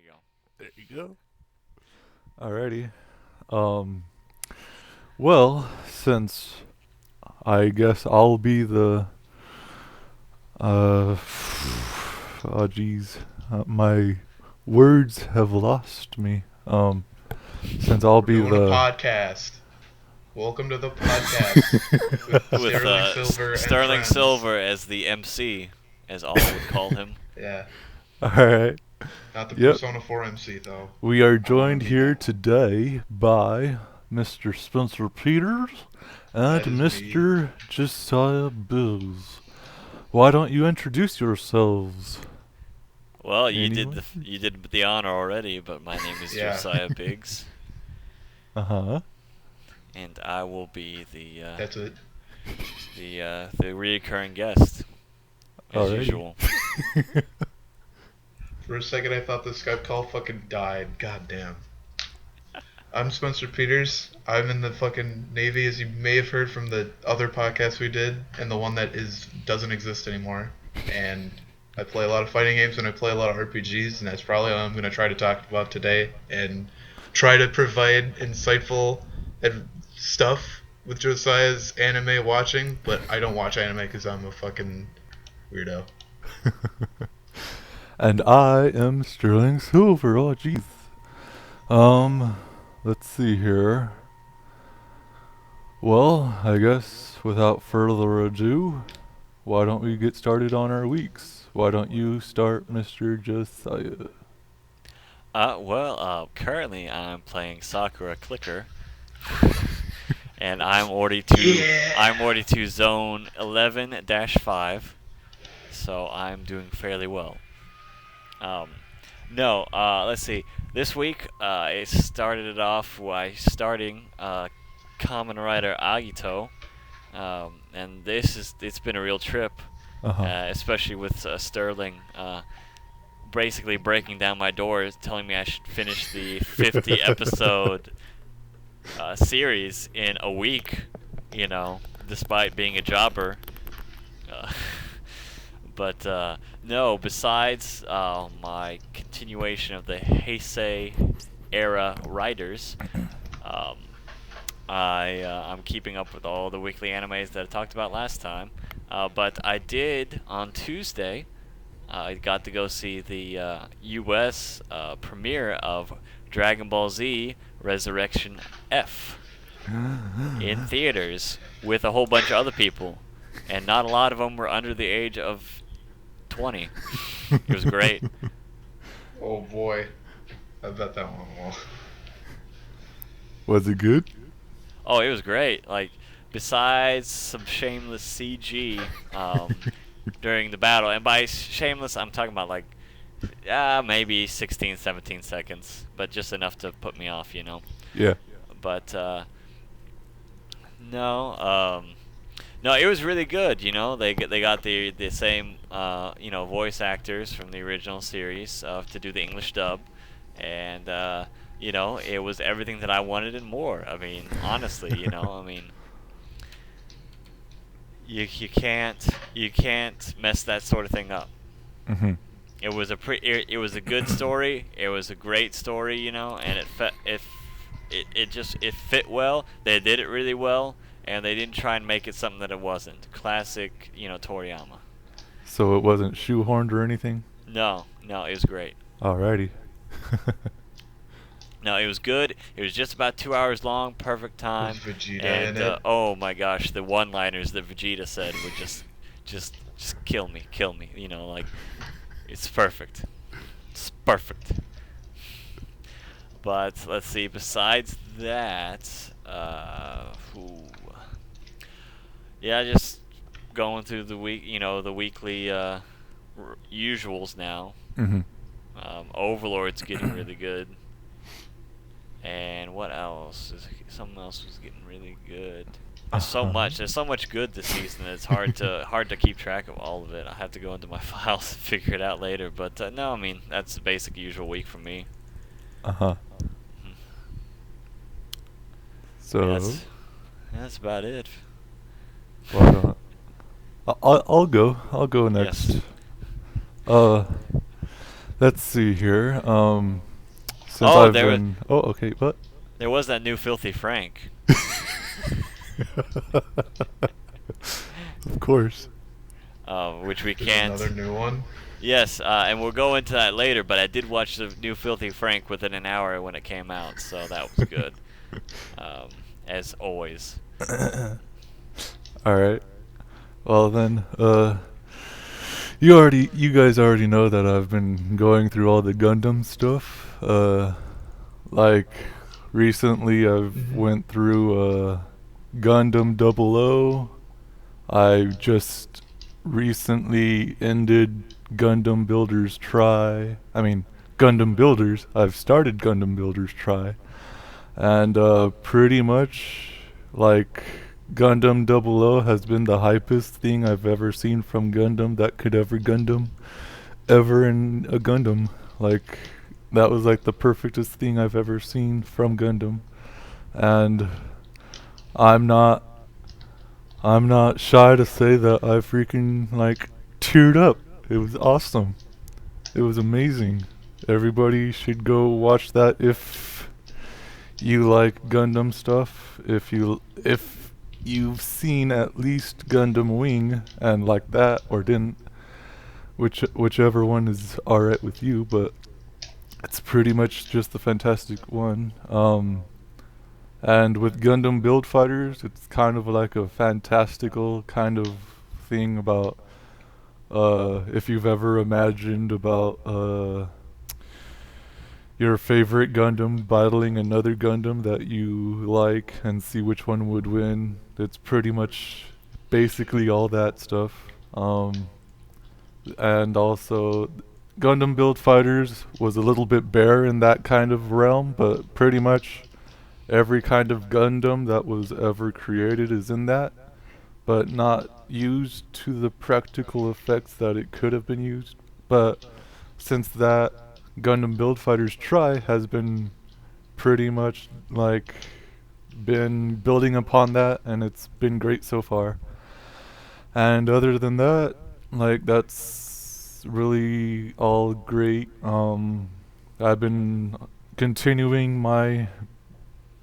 you go. There you go. Alrighty. Um, well, since I guess I'll be the uh oh geez, my words have lost me. Since I'll We're be doing a the podcast. Welcome to the podcast with With Sterling Silver and Sterling friends. Silver as the MC, as all would call him. Yeah, Alright. not the Yep. Persona 4 MC though. We are I want joined to be here that one. today by Mr. Spencer Peters and That is me. Mr. Josiah Biggs. Why don't you introduce yourselves? Well, Anyone? you did the honor already, but my name is Yeah, Josiah Biggs, Uh-huh. and I will be that's it. the reoccurring guest as Alrighty. usual. For a second, I thought the Skype call fucking died. God damn. I'm Spencer Peters. I'm in the fucking Navy, as you may have heard from the other podcast we did, and the one that doesn't exist anymore. And I play a lot of fighting games and I play a lot of RPGs, and that's probably what I'm going to try to talk about today and try to provide insightful stuff with Josiah's anime watching. But I don't watch anime because I'm a fucking weirdo. And I am Sterling Silver. Oh, jeez. Um, let's see here. Well, I guess without further ado, why don't we get started on our weeks? Why don't you start, Mr. Josiah? Currently I'm playing Sakura Clicker, and I'm already to zone 11-5, so I'm doing fairly well. Um, no, let's see. This week, I started it off by starting Kamen Rider Agito, and it's been a real trip, Uh-huh. especially with Sterling basically breaking down my door, telling me I should finish the 50 episode series in a week, despite being a jobber. Uh, but no, besides my continuation of the Heisei era writers, um, I'm keeping up with all the weekly animes that I talked about last time. But I did on Tuesday. I got to go see the U.S. Premiere of Dragon Ball Z Resurrection F in theaters with a whole bunch of other people, and not a lot of them were under the age of 20. It was great. Oh boy. I bet that one will. Was it good? Oh, it was great. Like, besides some shameless CG during the battle, and by shameless, I'm talking about like maybe 16, 17 seconds, but just enough to put me off. Yeah. But no, no, it was really good. They got the same voice actors from the original series to do the English dub, and it was everything that I wanted and more. I mean, honestly, I mean, you can't mess that sort of thing up. Mm-hmm. It was a good story. It was a great story, and it fit well. They did it really well, and they didn't try and make it something that it wasn't. Classic, Toriyama. So it wasn't shoehorned or anything? No, no, it was great. Alrighty. No, it was good. It was just about 2 hours long, perfect Was time. Vegeta in And it? oh my gosh, the one-liners that Vegeta said would just kill me, kill me. Like it's perfect. It's perfect. But let's see. Besides that, yeah, just going through the week. The weekly usuals now. Mm-hmm. Overlord's getting really good. And what else? Something else was getting really good. There's so Uh-huh. much. There's so much good this season. It's hard to keep track of all of it. I have to go into my files and figure it out later. But no, I mean that's the basic usual week for me. Uh-huh. Mhm. I mean, So, that's about it. why don't I'll go. I'll go Yes. next. Uh, Let's see here. Since Oh, I've been. Oh, okay. What? there was that new Filthy Frank. Of course. Which we There's can't. another new one. Yes, and we'll go into that later. But I did watch the new Filthy Frank within an hour when it came out, so that was good. As always. All right. Well then, you guys already know that I've been going through all the Gundam stuff. Like recently I've went through Gundam 00. I just recently ended Gundam Builders Try. I mean, Gundam Builders. I've started Gundam Builders Try. And pretty much like Gundam 00 has been the hypest thing I've ever seen from Gundam that could ever Gundam ever in a Gundam. Like that was like the perfectest thing I've ever seen from Gundam. And I'm not shy to say that I freaking like teared up. It was awesome. It was amazing. Everybody should go watch that if you like Gundam stuff. If you've seen at least Gundam Wing and like that or didn't, whichever one is alright with you, but it's pretty much just a fantastic one. And with Gundam Build Fighters, it's kind of like a fantastical kind of thing about if you've ever imagined about your favorite Gundam battling another Gundam that you like and see which one would win. It's pretty much basically all that stuff. And also Gundam Build Fighters was a little bit bare in that kind of realm, but pretty much every kind of Gundam that was ever created is in that, but not used to the practical effects that it could have been used. But since that, Gundam Build Fighters Try has been pretty much like been building upon that, and it's been great so far. And other than that, like that's really all great. I've been continuing my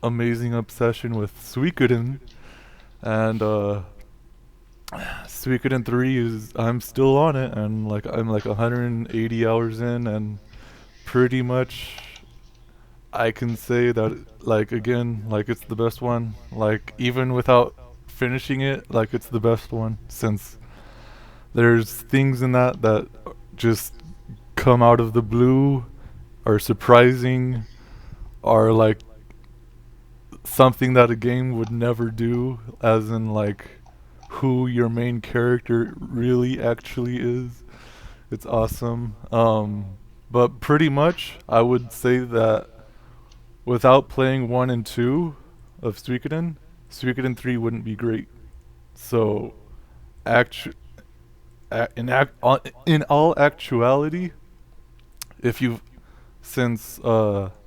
amazing obsession with Suikoden, and Suikoden 3 is I'm still on it, and like I'm like 180 hours in, and pretty much I can say that like again like it's the best one, like even without finishing it, like it's the best one, since there's things in that that just come out of the blue, are surprising, are like something that a game would never do, as in like who your main character really actually is. It's awesome. But pretty much I would say that without playing 1 and 2 of Suikoden, Suikoden 3 wouldn't be great. So in all actuality, if you since Suikoden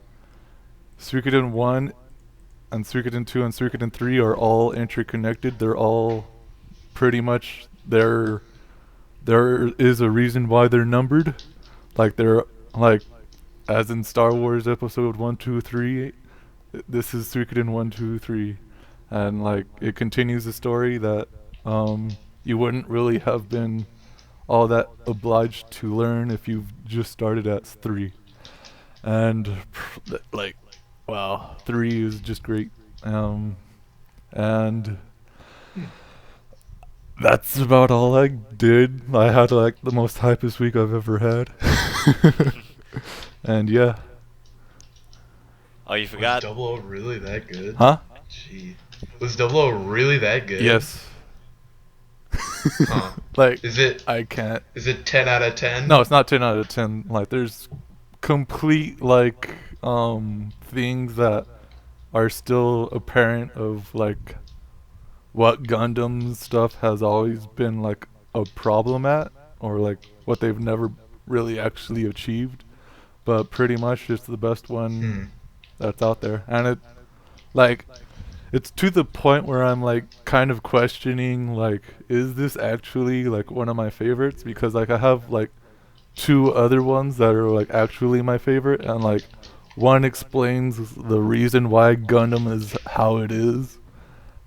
1 and Suikoden 2 and Suikoden 3 are all interconnected, they're all pretty much there is a reason why they're numbered. Like they're like as in Star Wars episode 1, 2, 3, this is Suikoden 1, 2, 3. And like it continues the story that you wouldn't really have been all that obliged to learn if you've just started at 3. And like wow, 3 is just great. And that's about all I did. I had like the most hypest week I've ever had. And yeah. Oh, you forgot? Was 00 really that good? Huh? Gee. Was 00 really that good? Yes. Huh. Like Is it I can't. 10 out of 10? No, it's not 10 out of 10. Like there's complete like things that are still apparent of like what Gundam stuff has always been like a problem at, or like what they've never really actually achieved. But pretty much it's the best one that's out there. And it like it's to the point where I'm like kind of questioning like, is this actually like one of my favorites? Because like I have like two other ones that are like actually my favorite, and like one explains the reason why Gundam is how it is,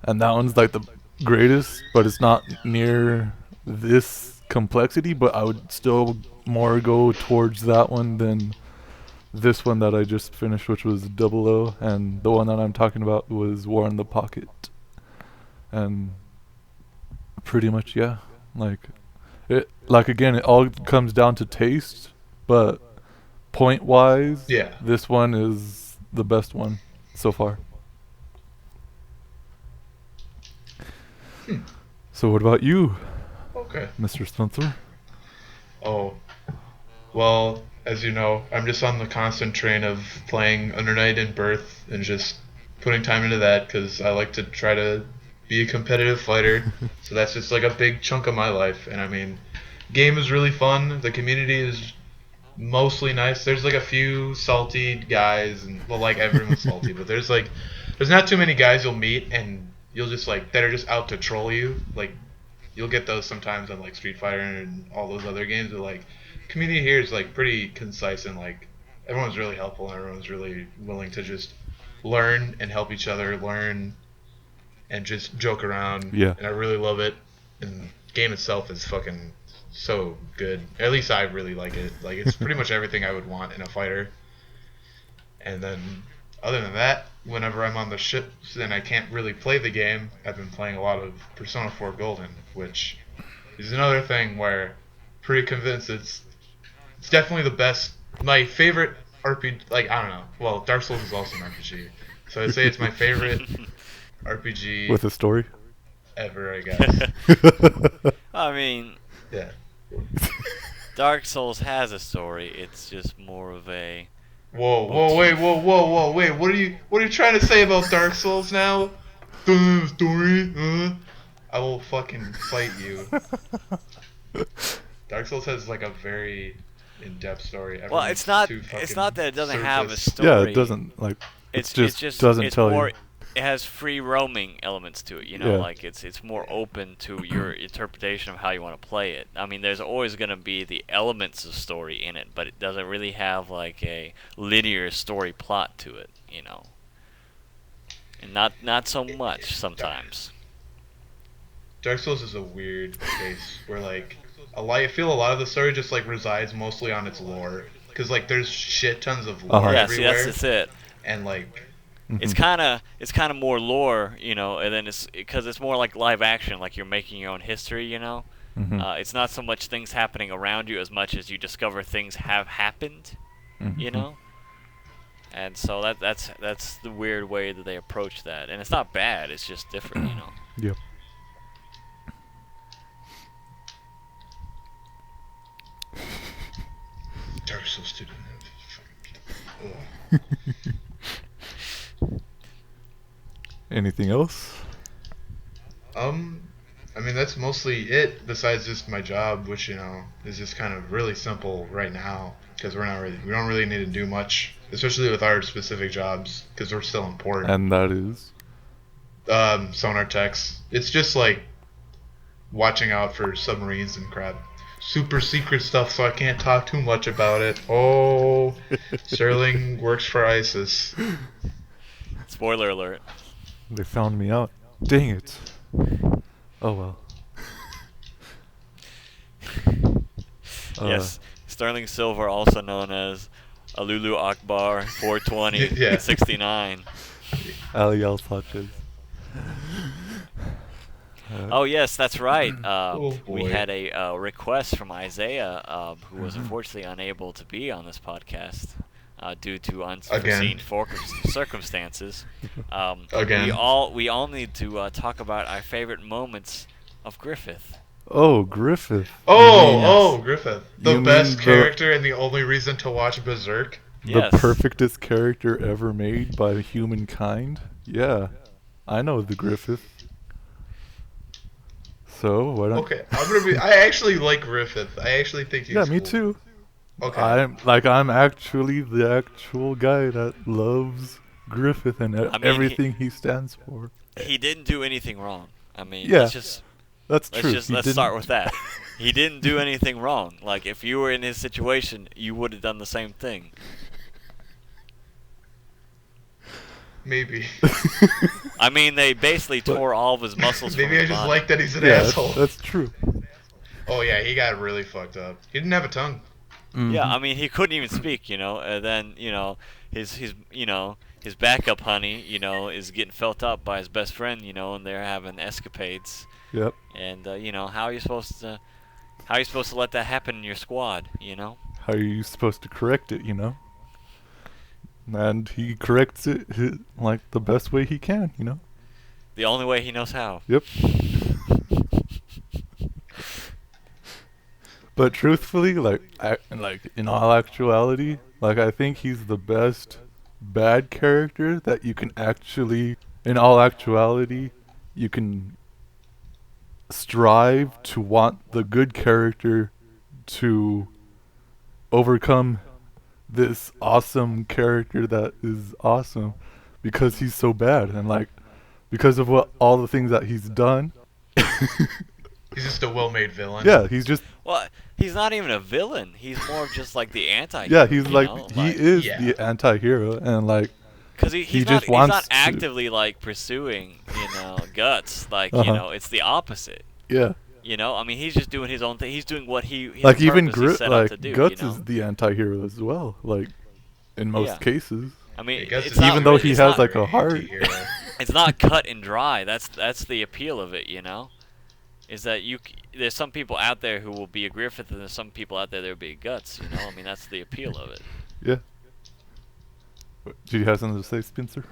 and that one's like the greatest, but it's not near this complexity. But I would still more go towards that one than this one that I just finished, which was Double O, and the one that I'm talking about was War in the Pocket. And pretty much, yeah, like again, it all comes down to taste, but point wise, Yeah. this one is the best one so far. So what about you, Okay. Mr. Spencer? Oh, well, as you know, I'm just on the constant train of playing Under Night in Birth and just putting time into that because I like to try to be a competitive fighter. So that's just like a big chunk of my life. And I mean, game is really fun. The community is mostly nice. There's like a few salty guys, and well, like everyone's salty, but there's not too many guys you'll meet and you'll just like that are just out to troll you. Like you'll get those sometimes on like Street Fighter and all those other games. But like community here is like pretty concise and like everyone's really helpful and everyone's really willing to just learn and help each other learn and just joke around. Yeah. And I really love it. And the game itself is fucking so good. At least I really like it. Like it's pretty much everything I would want in a fighter. And then other than that, whenever I'm on the ships and I can't really play the game, I've been playing a lot of Persona 4 Golden, which is another thing where pretty convinced it's definitely the best. My favorite RPG, like I don't know. Well, Dark Souls is also an RPG, so I'd say it's my favorite RPG With a story? ever, I guess. I mean, Yeah. Dark Souls has a story. It's just more of a. Wait. What are you trying to say about Dark Souls now? Story? I will fucking fight you. Dark Souls has like a very in-depth story. Well, Everyone's it's not. too It's fucking not that it doesn't have a surface. story. Yeah, it doesn't like. It's just doesn't it's tell more, you. It has free roaming elements to it, you know, Yeah. like it's more open to your interpretation of how you want to play it. I mean, there's always going to be the elements of story in it, but it doesn't really have like a linear story plot to it, you know. And not so much sometimes. Dark Souls is a weird case where like I feel a lot of the story just like resides mostly on its lore because like there's shit tons of lore Yeah, see, everywhere that's it. and like It's kind of more lore, you know, and then it's because it's more like live action, like you're making your own history, you know. It's not so much things happening around you as much as you discover things have happened, you know. And so that's the weird way that they approach that, and it's not bad. It's just different, you know. Yep. Dark Souls 2 Anything else? I mean that's mostly it. Besides just my job, which you know is just kind of really simple right now because we don't really need to do much, especially with our specific jobs because we're still important. And that is? Sonar techs. It's just like watching out for submarines and crap. Super secret stuff, so I can't talk too much about it. Oh, Sterling works for ISIS. Spoiler alert. They found me out. Dang it. Oh well. Yes, Sterling Silver, also known as Alulu Akbar 420 Yeah. 69. Ali Al Sanchez. Oh yes, that's right. Oh, We boy. had a request from Isaiah, who was unfortunately unable to be on this podcast due to unforeseen circumstances. Again. We all need to talk about our favorite moments of Griffith. Oh, Griffith. Oh, Griffith. The You best mean character and the only reason to watch Berserk. The Yes. perfectest character ever made by humankind? Yeah. I know the Griffith. So, why don't... Okay, I actually like Griffith. I actually think he's Yeah, me cool. too. Okay. I'm actually the actual guy that loves Griffith and I mean, everything he stands for. He didn't do anything wrong. I mean, Yeah, let's That's true. let's start with that. He didn't do anything wrong. Like, if you were in his situation, you would have done the same thing. Maybe. I mean, they basically tore all of his muscles from Maybe I his just body. like that he's an Yeah, asshole. that's true. Oh yeah, he got really fucked up. He didn't have a tongue. Yeah, Mhm. I mean, he couldn't even speak, and then, his backup honey, is getting felt up by his best friend, and they're having escapades. Yep. And, how are you supposed to let that happen in your squad, How are you supposed to correct it, And he corrects it like the best way he can. The only way he knows how. Yep. But truthfully, like in all actuality, like I think he's the best bad character that you can actually, in all actuality, you can strive to want the good character to overcome this awesome character that is awesome because he's so bad and like because of all the things that he's done. He's just a well-made villain. Yeah, he's just Well, he's not even a villain. He's more of just like the yeah, anti-hero. he's like he is Yeah. the anti-hero and like Because he he's just not, he's wants not to- actively like pursuing, guts. Like, it's the opposite. yeah. I mean, he's just doing his own thing. He's doing what his Like even purpose he set out to do. Guts is the anti-hero as well, like in most Yeah. cases. I mean, I guess it's it's not even though really- he it's has not- like a heart. Anti-hero. it's not cut and dry. That's the appeal of it. Is that there's some people out there who will be a Griffith, and there's some people out there that will be a Guts. I mean, that's the appeal of it. Yeah. Do you have something to say, Spencer?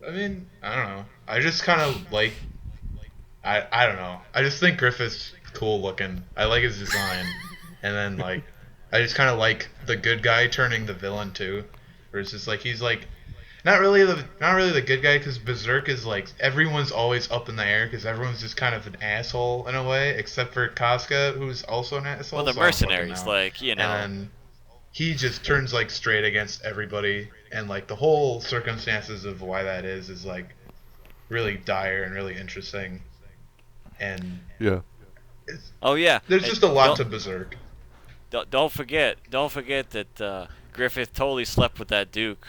I mean, I don't know. I just kind of like. I don't know. I just think Griffith's cool looking. I like his design, and then like, I just kind of like the good guy turning the villain too. Where it's just like he's like, not really the good guy because Berserk is like everyone's always up in the air because everyone's just kind of an asshole in a way, except for Casca who's also an asshole. Well, the so I don't fucking mercenaries, know. like And then he just turns like straight against everybody, and like the whole circumstances of why that is like really dire and really interesting. And Yeah. oh yeah, there's and just a lot to don't- Berserk. Don't forget that Griffith totally slept with that Duke.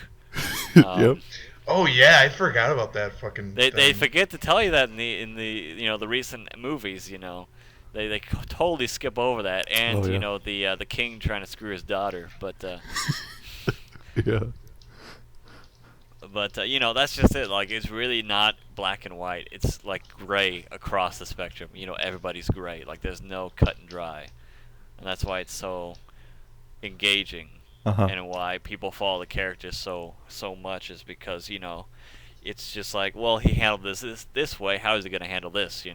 Yep. Oh yeah, I forgot about that fucking. They thing. forget to tell you that in the the recent movies. They totally skip over that, and Oh, yeah. the king trying to screw his daughter, but Yeah. that's just it. Like, it's really not black and white. It's like gray across the spectrum. Everybody's gray. Like, there's no cut and dry, and that's why it's so engaging. Uh-huh. And why people follow the characters so much is because it's just like, well, he handled this way. How is he gonna handle this?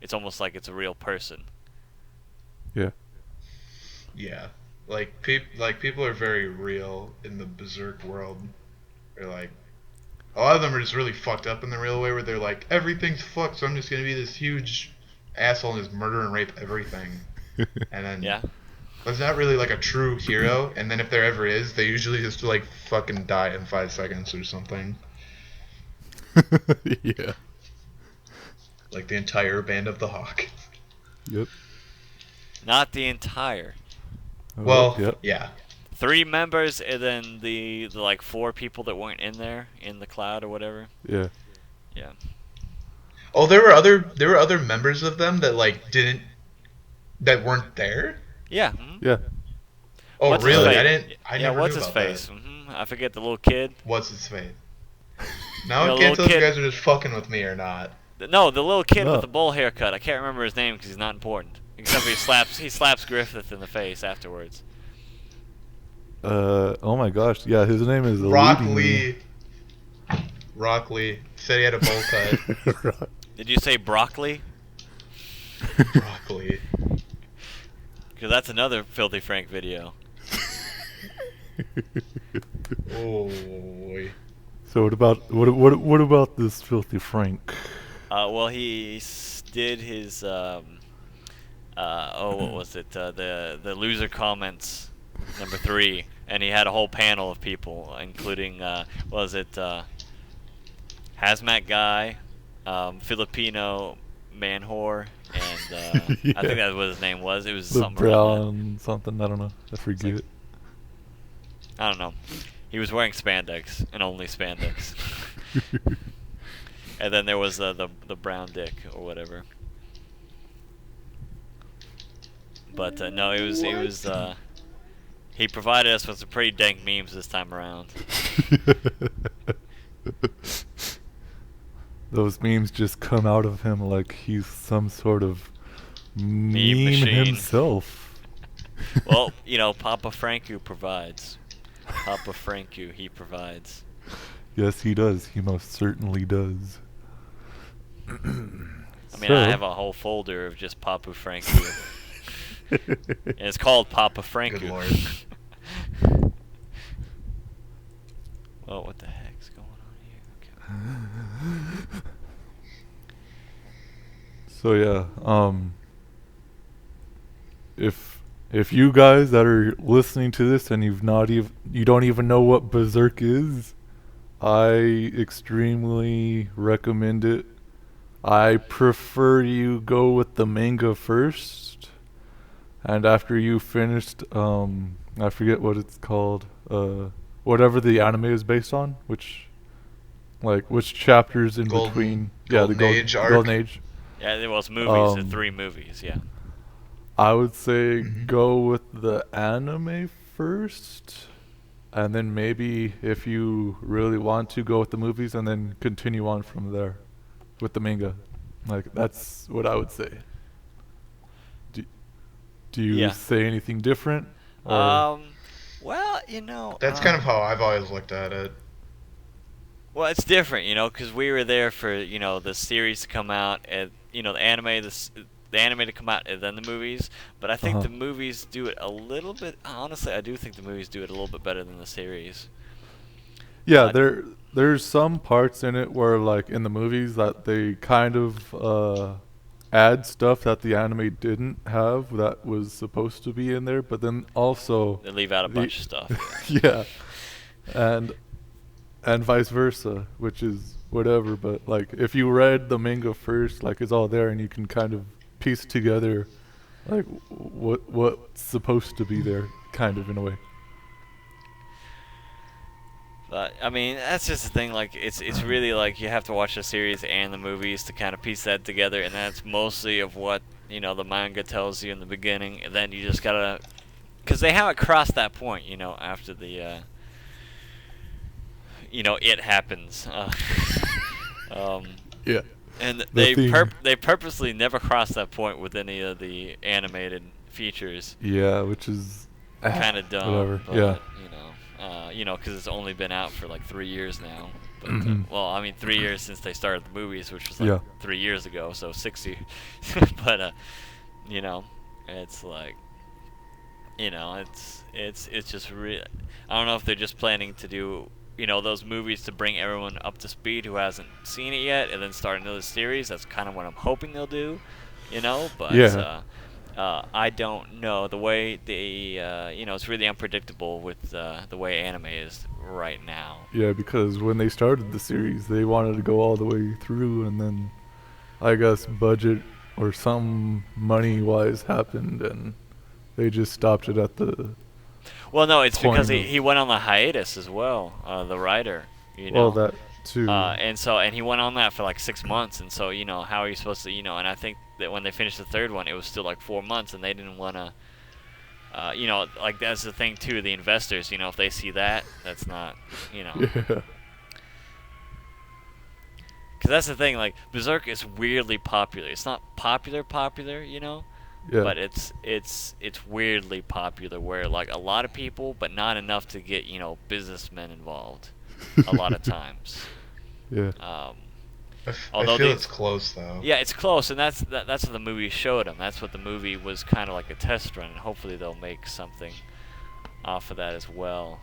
It's almost like it's a real person. Yeah. Yeah, like people are very real in the Berserk world. They're like, a lot of them are just really fucked up in the real way, where they're like, everything's fucked, so I'm just gonna be this huge asshole and just murder and rape everything. And then Yeah. there's not really like a true hero, and then if there ever is, they usually just like fucking die in 5 seconds or something. Yeah. Like the entire band of the Hawk. Yep. Not the entire. Oh, Well, yep. yeah. 3 members, and then the like 4 people that weren't in there in the cloud or whatever. Yeah. Yeah. Oh, there were other members of them that that weren't there. Yeah. Yeah. Oh, What's his really? face? I Yeah. never What's knew his about face? that. I forget the little kid. What's his face? Yeah, Now I little can't tell if you kid. guys are just fucking with me or not. No, the little kid No. with the bowl haircut. I can't remember his name because he's not important. Except for he slaps Griffith in the face afterwards. Oh my gosh. Yeah, his name is Rock eluding me. Lee. Rock Lee said he had a bowl cut. Rock- Did you say broccoli? Rock Lee. Because that's another Filthy Frank video. Oh boy. So what about this filthy Frank? Well, he did his what was it? The loser comments number 3, and he had a whole panel of people, including hazmat guy, Filipino man whore, and Yeah. I think that's what his name was. It was The something around brown something, I don't know. I forget. like- that. I don't know. He was wearing spandex and only spandex. And then there was the brown dick or whatever. But no, it was he provided us with some pretty dank memes this time around. Those memes just come out of him like he's some sort of meme machine. himself. Well, Papa Franku provides. Papa Franku, he provides. Yes, he does. He most certainly does. I mean, I have a whole folder of just Papa Franku. And it's called Papa Franku. Good lord. Well, what the heck's going on here? Okay. So yeah, if you guys that are listening to this and you don't even know what Berserk is, I extremely recommend it. I prefer you go with the manga first, and after you finished, I forget what it's called, whatever the anime is based on, which chapters in between, Golden Age arc. Golden Age. Yeah, it was movies. The 3 movies. Yeah. I would say go with the anime first, and then maybe if you really want to, go with the movies, and then continue on from there with the manga. Like, that's what I would say. Do you say anything different? Or? Well, That's kind of how I've always looked at it. Well, it's different, because we were there for the series to come out, and the anime to come out, and then the movies. But I think the movies do it a little bit. Honestly, I do think the movies do it a little bit better than the series. Yeah, there's some parts in it where, like in the movies, that they kind of add stuff that the anime didn't have that was supposed to be in there, but then also They leave out a bunch of stuff. Yeah, and vice versa, which is whatever. But like, if you read the manga first, like it's all there, and you can kind of piece together like what's supposed to be there, kind of in a way. But I mean, that's just the thing. Like, it's really like you have to watch the series and the movies to kind of piece that together, and that's mostly of what the manga tells you in the beginning, and then you just gotta, because they haven't crossed that point, after the it happens. Yeah. And they purposely never cross that point with any of the animated features. Yeah, which is kind of dumb. Whatever. But, yeah. Because it's only been out for like 3 years now. But, well, I mean, 3 years since they started the movies, which was like 3 years ago, so 6 years. But it's like, it's just really. I don't know if they're just planning to do those movies to bring everyone up to speed who hasn't seen it yet, and then start another series. That's kind of what I'm hoping they'll do, but I don't know. The way they, it's really unpredictable with the way anime is right now. Yeah, because when they started the series, they wanted to go all the way through, and then I guess budget or some money-wise happened, and they just stopped it at the. Well, no, it's because he went on the hiatus as well, the writer. Well, that too. And he went on that for like 6 months, and so how are you supposed to and I think that when they finished the third one, it was still like 4 months, and they didn't want to. Like that's the thing too. The investors, if they see that, that's not, Yeah. Because that's the thing. Like Berserk is weirdly popular. It's not popular, Yeah. but it's weirdly popular. Where like a lot of people, but not enough to get businessmen involved. A lot of times. Yeah. I feel it's close though. Yeah, it's close, and that's what the movie showed them. That's what the movie was kind of like a test run, and hopefully they'll make something off of that as well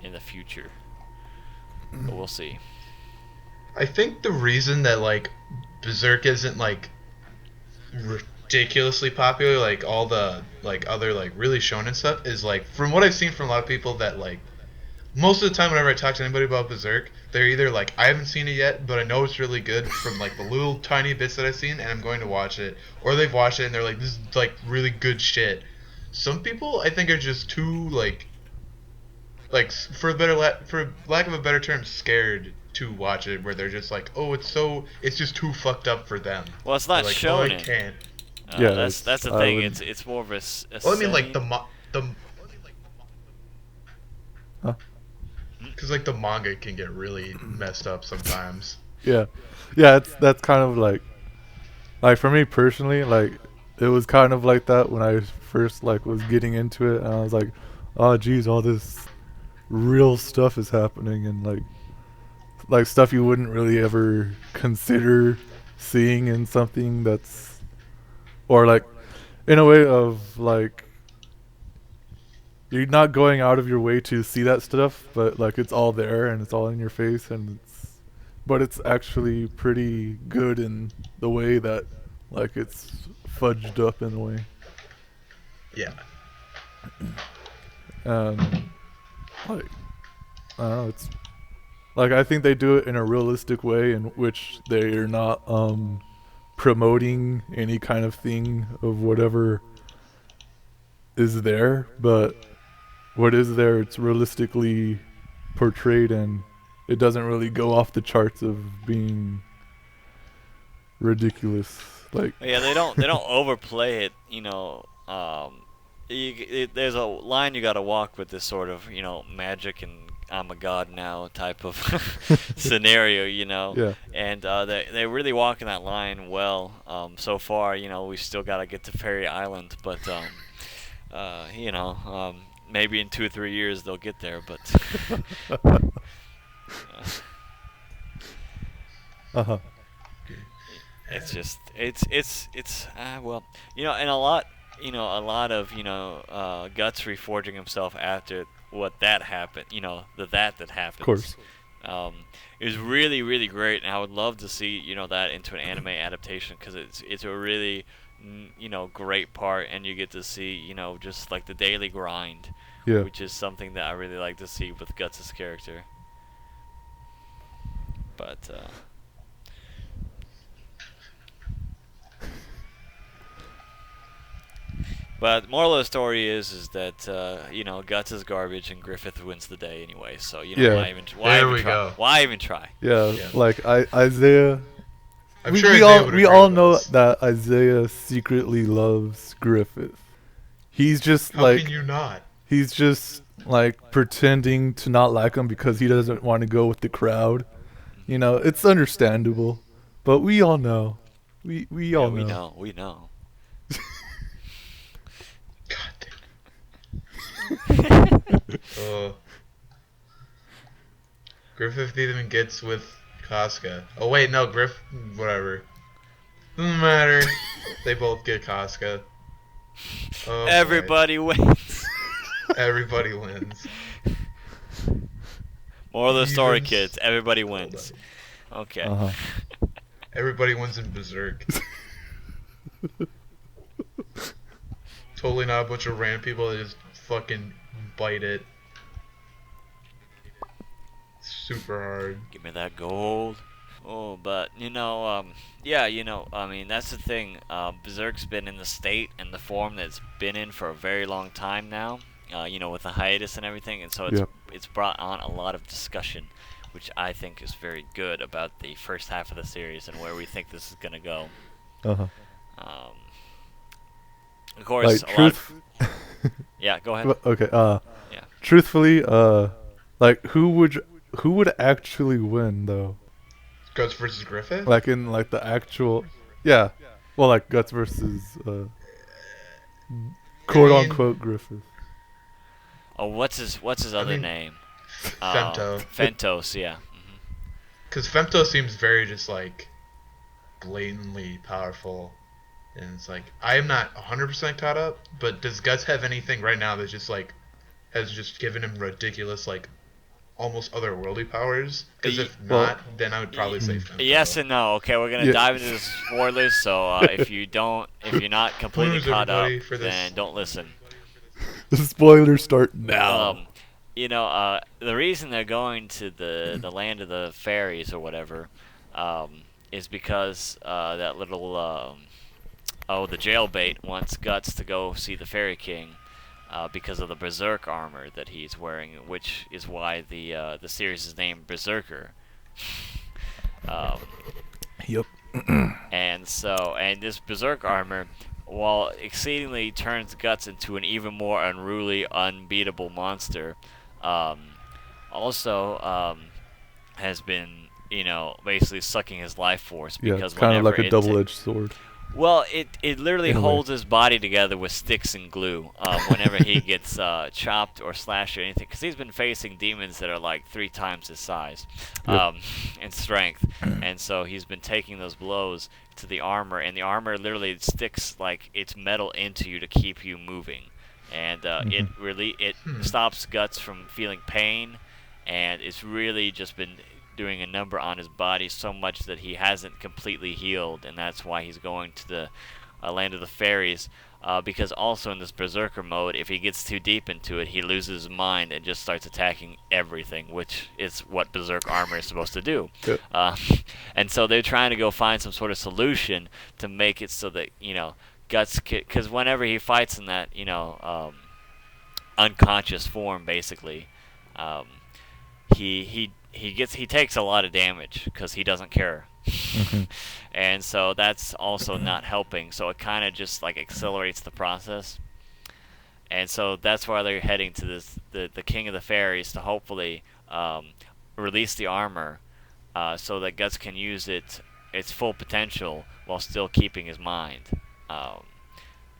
in the future. But we'll see. I think the reason that like Berserk isn't like ridiculously popular, like all the like other like really shonen stuff, is like from what I've seen from a lot of people that like most of the time whenever I talk to anybody about Berserk, they're either like, I haven't seen it yet, but I know it's really good from like the little tiny bits that I've seen, and I'm going to watch it, or they've watched it and they're like, this is like really good shit. Some people I think are just too like for for lack of a better term, scared to watch it, where they're just like, oh, it's just too fucked up for them. Well, it's They're not like, oh, I shonen. can't. Yeah, That's the I thing. would. It's more of a Well, I mean, like seinen. the Huh? because like the manga can get really messed up sometimes. Yeah, yeah. That's kind of like for me personally, like it was kind of like that when I first like was getting into it, and I was like, oh geez, all this real stuff is happening, and like stuff you wouldn't really ever consider seeing in something that's, or like in a way of like you're not going out of your way to see that stuff, but like it's all there and it's all in your face, and but it's actually pretty good in the way that like it's fudged up in a way. Yeah. And like I don't know, it's like I think they do it in a realistic way in which they're not promoting any kind of thing of whatever is there, but what is there, it's realistically portrayed, and it doesn't really go off the charts of being ridiculous. Like Yeah, they don't overplay it. There's a line you got to walk with this sort of magic and I'm a god now type of scenario. yeah, They're really walking that line well. So far, we still got to get to Fairy Island, but maybe in 2 or 3 years they'll get there. But uh-huh. it's just it's well, and a lot of Guts reforging himself after what that happened, that Of happens. course. um is really really great, and I would love to see that into an anime adaptation, because it's a really great part, and you get to see just like the daily grind, Yeah. which is something that I really like to see with Guts' character. But moral of the story is that Guts is garbage and Griffith wins the day anyway. So Yeah. There we go. Why even try? Yeah, Yeah. like Isaiah. I'm we, sure we Isaiah all would we agree all with know us. that Isaiah secretly loves Griffith. He's just How like can you not? he's just like pretending to not like him because he doesn't want to go with the crowd. It's understandable, but we all know. We all We know. know. We know. God damn. Griffith even gets with Casca. Oh wait, no, whatever. Doesn't matter. They both get Casca. Oh, boy. Everybody wins. Everybody wins. Moral of the story, Even kids. Everybody wins. Okay. Uh-huh. Everybody wins in Berserk. Totally not a bunch of random people that just fucking bite it. Super hard. Give me that gold. Oh, but yeah, I mean, that's the thing. Berserk's been in the state and the form that it's been in for a very long time now. With the hiatus and everything, and so Yep. it's brought on a lot of discussion, which I think is very good about the first half of the series and where we think this is gonna go. Uh-huh. Um, of course, Like a lot. truth. Yeah, go ahead. Okay. Yeah. Truthfully, like who would actually win though? Guts versus Griffith? Like in like the actual, yeah. Well, like Guts versus quote unquote Griffith. Oh, what's his other mean, name? Femto. Fentos, yeah. Because Femto seems very just like blatantly powerful. And it's like, I am not 100% caught up, but does Guts have anything right now that just like has just given him ridiculous, like almost otherworldly powers? Because if Well- not, then I would probably say Femto. Yes and no. Okay, we're gonna Yeah. dive into the spoilers. So if you're not completely Spoilers, caught up, everybody, for this. then don't listen. The spoilers start now. The reason they're going to the land of the fairies or whatever, is because that little the jailbait wants Guts to go see the Fairy King, because of the Berserk armor that he's wearing, which is why the series is named Berserker. Um, Yep. and this Berserk armor, while exceedingly turns Guts into an even more unruly, unbeatable monster, um, also has been, basically sucking his life force, Yeah, because it's kind of whenever like a double-edged sword. well, it literally In a way. holds his body together with sticks and glue, whenever he gets chopped or slashed or anything, because he's been facing demons that are like 3 times his size, Yep. in strength, and so he's been taking those blows to the armor, and the armor literally sticks like its metal into you to keep you moving, and it stops Guts from feeling pain, and it's really just been doing a number on his body so much that he hasn't completely healed, and that's why he's going to the land of the fairies. Because also in this berserker mode, if he gets too deep into it, he loses his mind and just starts attacking everything, which is what berserk armor is supposed to do. Yep. And so they're trying to go find some sort of solution to make it so that Guts, because whenever he fights in that unconscious form, basically, um, he takes a lot of damage because he doesn't care. And so that's also not helping, so it kind of just like accelerates the process. And so that's why they're heading to the King of the Fairies to hopefully release the armor, so that Guts can use its full potential while still keeping his mind,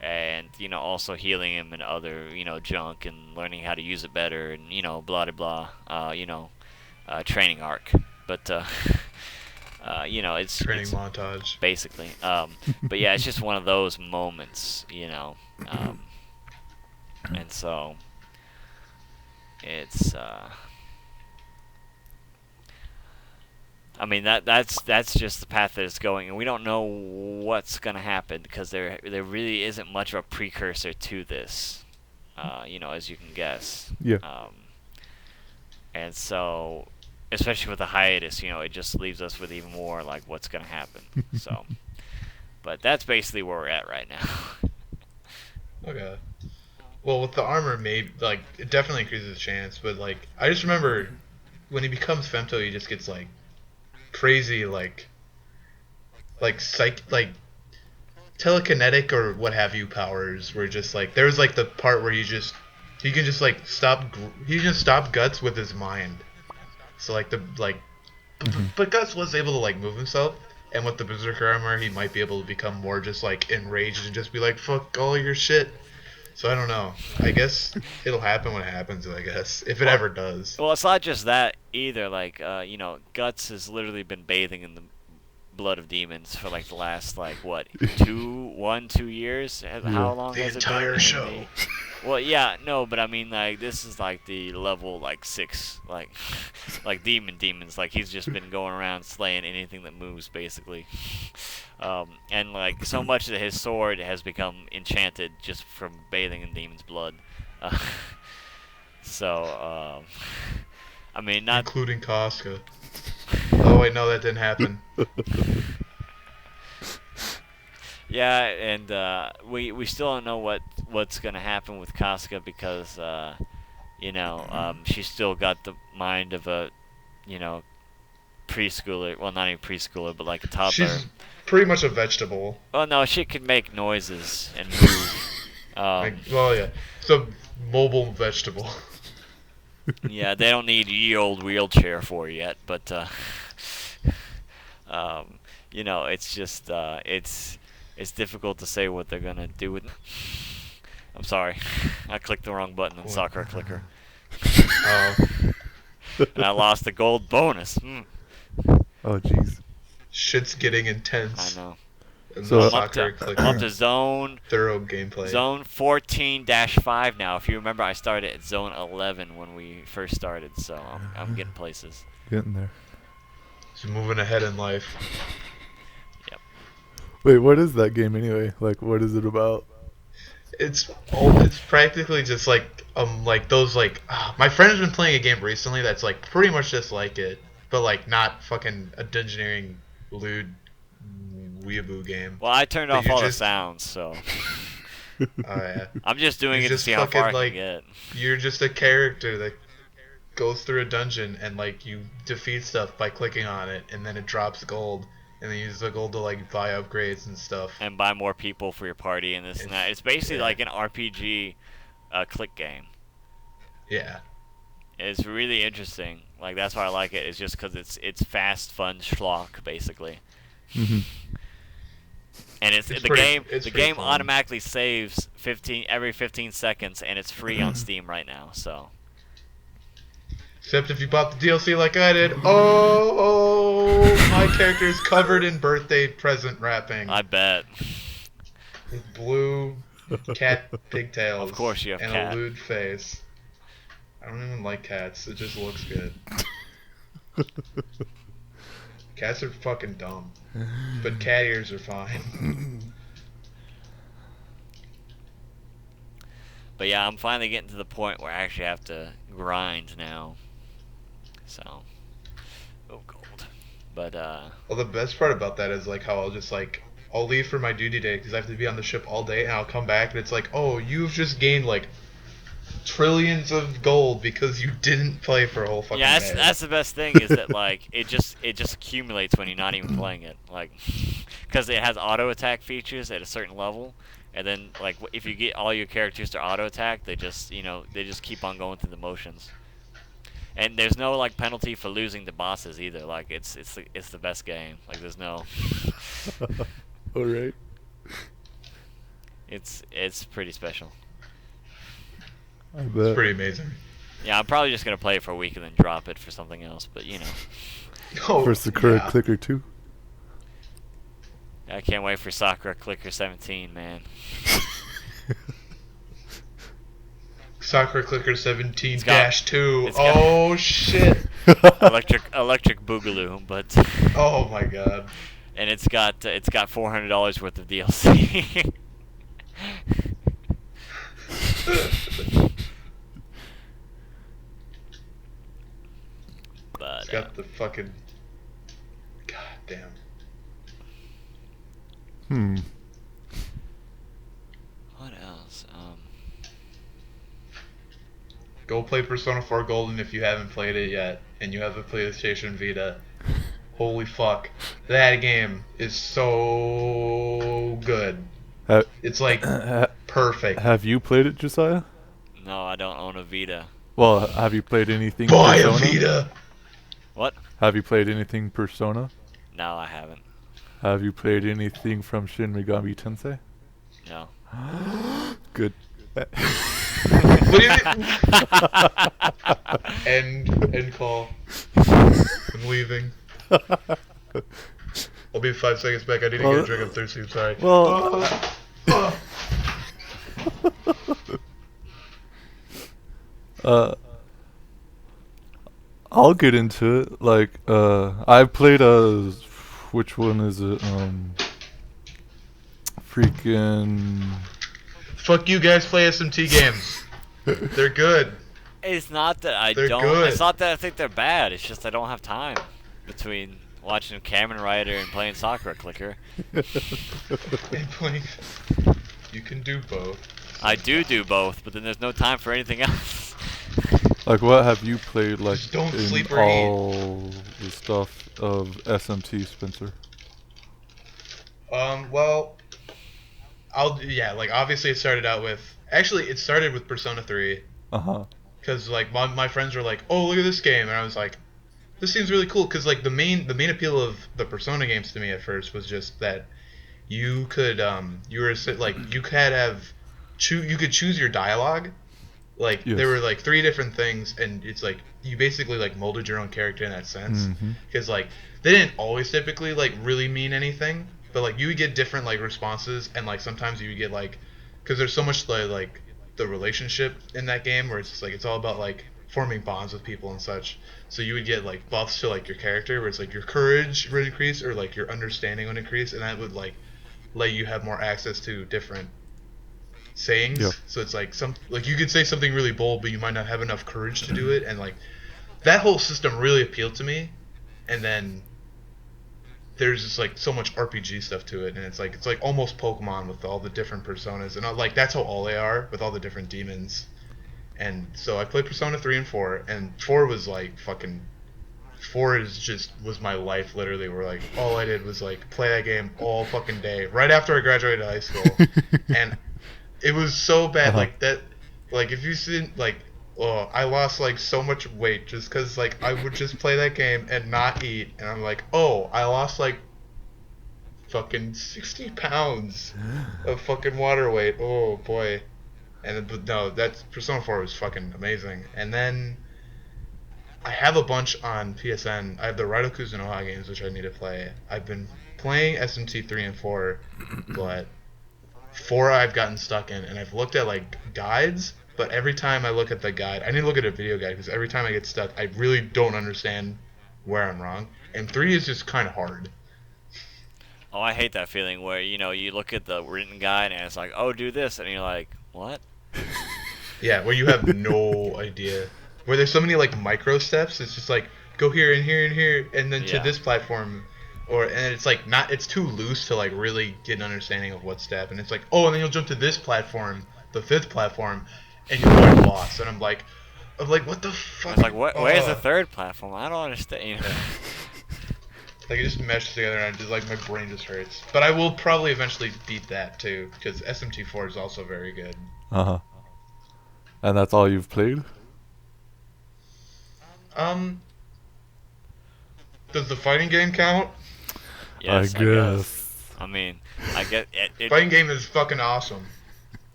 and also healing him and other junk, and learning how to use it better, and blah blah blah, training arc. But it's Training montage. basically. But yeah, it's just one of those moments, and so it's. I mean that's just the path that it's going, and we don't know what's gonna happen because there really isn't much of a precursor to this, as you can guess. Yeah. And so, especially with the hiatus, it just leaves us with even more like what's gonna happen. So, but that's basically where we're at right now. Okay. Well, with the armor, maybe like it definitely increases the chance, but like I just remember when he becomes Femto, he just gets like crazy, like telekinetic or what have you powers. Where just like there's like the part where he can just like stop Guts with his mind. So like but Guts was able to like move himself, and with the Berserker armor, he might be able to become more just like enraged and just be like fuck all your shit. So I don't know. I guess it'll happen when it happens, I guess. If it ever does. Well, it's not just that either. Like, Guts has literally been bathing in the blood of demons for like the last like what 2 years. How long The has it entire been? show. Well, yeah, no, but I mean like this is like the level like 6, like like demons. Like he's just been going around slaying anything that moves, basically. And like so much that his sword has become enchanted just from bathing in demons' blood. So, I mean, not including Casca. Oh wait, no, that didn't happen. yeah, and we still don't know what's gonna happen with Casca because she's still got the mind of a preschooler. Well, not even preschooler, but like a toddler. She's pretty much a vegetable. Well, no, she can make noises and move. Well, yeah, it's a mobile vegetable. Yeah, they don't need ye old wheelchair for yet, but it's just it's difficult to say what they're gonna do with. I'm sorry, I clicked the wrong button on soccer clicker. Oh. And I lost the gold bonus. Oh jeez. Shit's getting intense. I know. So I'm up to zone thorough gameplay. Zone 14-5 now. If you remember, I started at zone 11 when we first started, so I'm getting places. Getting there. Just moving ahead in life. Yep. Wait, what is that game anyway? Like, what is it about? It's practically just like those my friend has been playing a game recently that's like pretty much just like it, but like not fucking a dungeoneering lewd weeaboo game. Well, I turned But off you're all the just sounds, so oh yeah. I'm just doing You're it to just see how fucking far I can like get. you're just a character that goes through a dungeon and like you defeat stuff by clicking on it and then it drops gold and then you use the gold to like buy upgrades and stuff. And buy more people for your party and this and that. It's basically Yeah. like an RPG click game. Yeah. It's really interesting. Like that's why I like it. It's just because it's fast, fun schlock basically. Mhm. And it's the pretty game fun. automatically saves every 15 seconds, and it's free on Steam right now. So Except if you bought the DLC like I did. Oh, my character is covered in birthday present wrapping. I bet. With blue cat pigtails. Of course you have and cat. a lewd face. I don't even like cats. It just looks good. Cats are fucking dumb. But cat ears are fine. But yeah, I'm finally getting to the point where I actually have to grind now. So, oh gold. But Well, the best part about that is like how I'll leave for my duty day because I have to be on the ship all day, and I'll come back and it's like, oh, you've just gained like trillions of gold because you didn't play for a whole fucking yeah, day. that's the best thing is that like it just accumulates when you're not even playing it, like because it has auto attack features at a certain level, and then like if you get all your characters to auto attack, they just keep on going through the motions. And there's no like penalty for losing the bosses either. Like it's the best game. Like there's no. All right. It's pretty special. I It's bet. pretty amazing. Yeah, I'm probably just gonna play it for a week and then drop it for something else. But you know, Oh, For Sakura yeah. Clicker 2. I can't wait for Sakura Clicker 17, man. Sakura Clicker It's got- 17-2. it's got- Oh shit. electric Boogaloo, but Oh my god. and it's got $400 worth of DLC. But It's got the fucking. God damn. what else? Go play Persona 4 Golden if you haven't played it yet, and you have a PlayStation Vita. Holy fuck. That game is so good. Ha- It's like ha- perfect. have you played it, Josiah? No, I don't own a Vita. Well, have you played anything Buy a Persona? Vita! What? Have you played anything Persona? No, I haven't. Have you played anything from Shin Megami Tensei? No. Good. What do you End call. I'm leaving. I'll be 5 seconds back. I need to get a drink. I'm thirsty. I'm sorry. Well, I'll get into it. Like, I've played which one is it? Freaking. Fuck you guys. Play SMT games. They're good. It's not that I They're don't. good. It's not that I think they're bad. It's just I don't have time between watching Kamen Rider and playing Sakura Clicker. And playing. You can do both. I do both, but then there's no time for anything else. Like, what have you played, like, Just don't in sleep or eat. all the stuff of SMT, Spencer? Well, like obviously it started out with. Actually, it started with Persona 3. Uh-huh. Because like my friends were like, "Oh, look at this game," and I was like, "This seems really cool." Because like the main appeal of the Persona games to me at first was just that you could you could choose your dialogue. Like Yes. there were like 3 different things, and it's like you basically like molded your own character in that sense. Mhm. Because like they didn't always typically like really mean anything, but like you would get different like responses, and like sometimes you would get like because there's so much like the relationship in that game where it's just like it's all about like forming bonds with people and such. So you would get like buffs to like your character where it's like your courage would increase or like your understanding would increase, and that would like let you have more access to different sayings. Yep. So it's like you could say something really bold, but you might not have enough courage to do it, and like that whole system really appealed to me. And then there's just like so much RPG stuff to it, and it's like almost Pokemon with all the different personas, and like that's how all they are with all the different demons. And so I played Persona 3 and 4, and 4 was like fucking 4 was my life literally, where like all I did was like play that game all fucking day right after I graduated high school. And it was so bad like that, like if you seen like, oh, I lost like so much weight just because like I would just play that game and not eat, and I'm like, oh, I lost like fucking 60 pounds of fucking water weight. Oh boy. But no, that's Persona 4 was fucking amazing. And then I have a bunch on PSN. I have the Raito Kuzunoha games, which I need to play. I've been playing SMT 3 and 4, but 4 I've gotten stuck in, and I've looked at like guides, but every time I look at the guide, I need to look at a video guide, because every time I get stuck, I really don't understand where I'm wrong. And 3 is just kind of hard. Oh, I hate that feeling where, you look at the written guide and it's like, oh, do this, and you're like, what? Yeah, where you have no idea. Where there's so many like micro steps, it's just like go here and here and here, and then to this platform, and it's like it's too loose to like really get an understanding of what step. And it's like, oh, and then you'll jump to this platform, the 5th platform, and you'll find a boss. And I'm like, what the fuck? It's like, where's the 3rd platform? I don't understand. Like it just meshed together, and I just like my brain just hurts. But I will probably eventually beat that too, because SMT4 is also very good. And that's all you've played? Does the fighting game count? Yes, I guess. I mean, I get it. Fighting game is fucking awesome.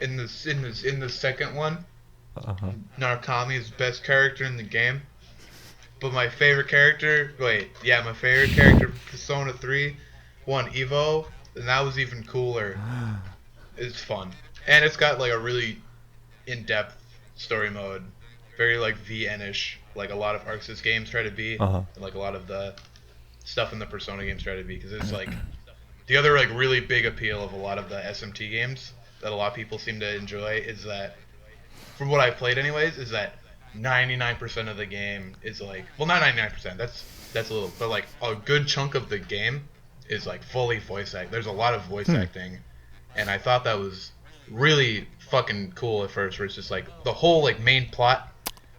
In the second one, Narukami is the best character in the game. But my favorite character, my favorite character from Persona 3 won Evo, and that was even cooler. It's fun. And it's got like a really in-depth story mode. Very like VN-ish, like a lot of Arc Sys games try to be, and like a lot of the stuff in the Persona games try to be, because it's like the other like really big appeal of a lot of the SMT games that a lot of people seem to enjoy is that, from what I've played anyways, is that 99% of the game is like, well, not 99%, that's a little, but like a good chunk of the game is like fully voice act. There's a lot of voice acting, and I thought that was really fucking cool at first, where it's just like the whole like main plot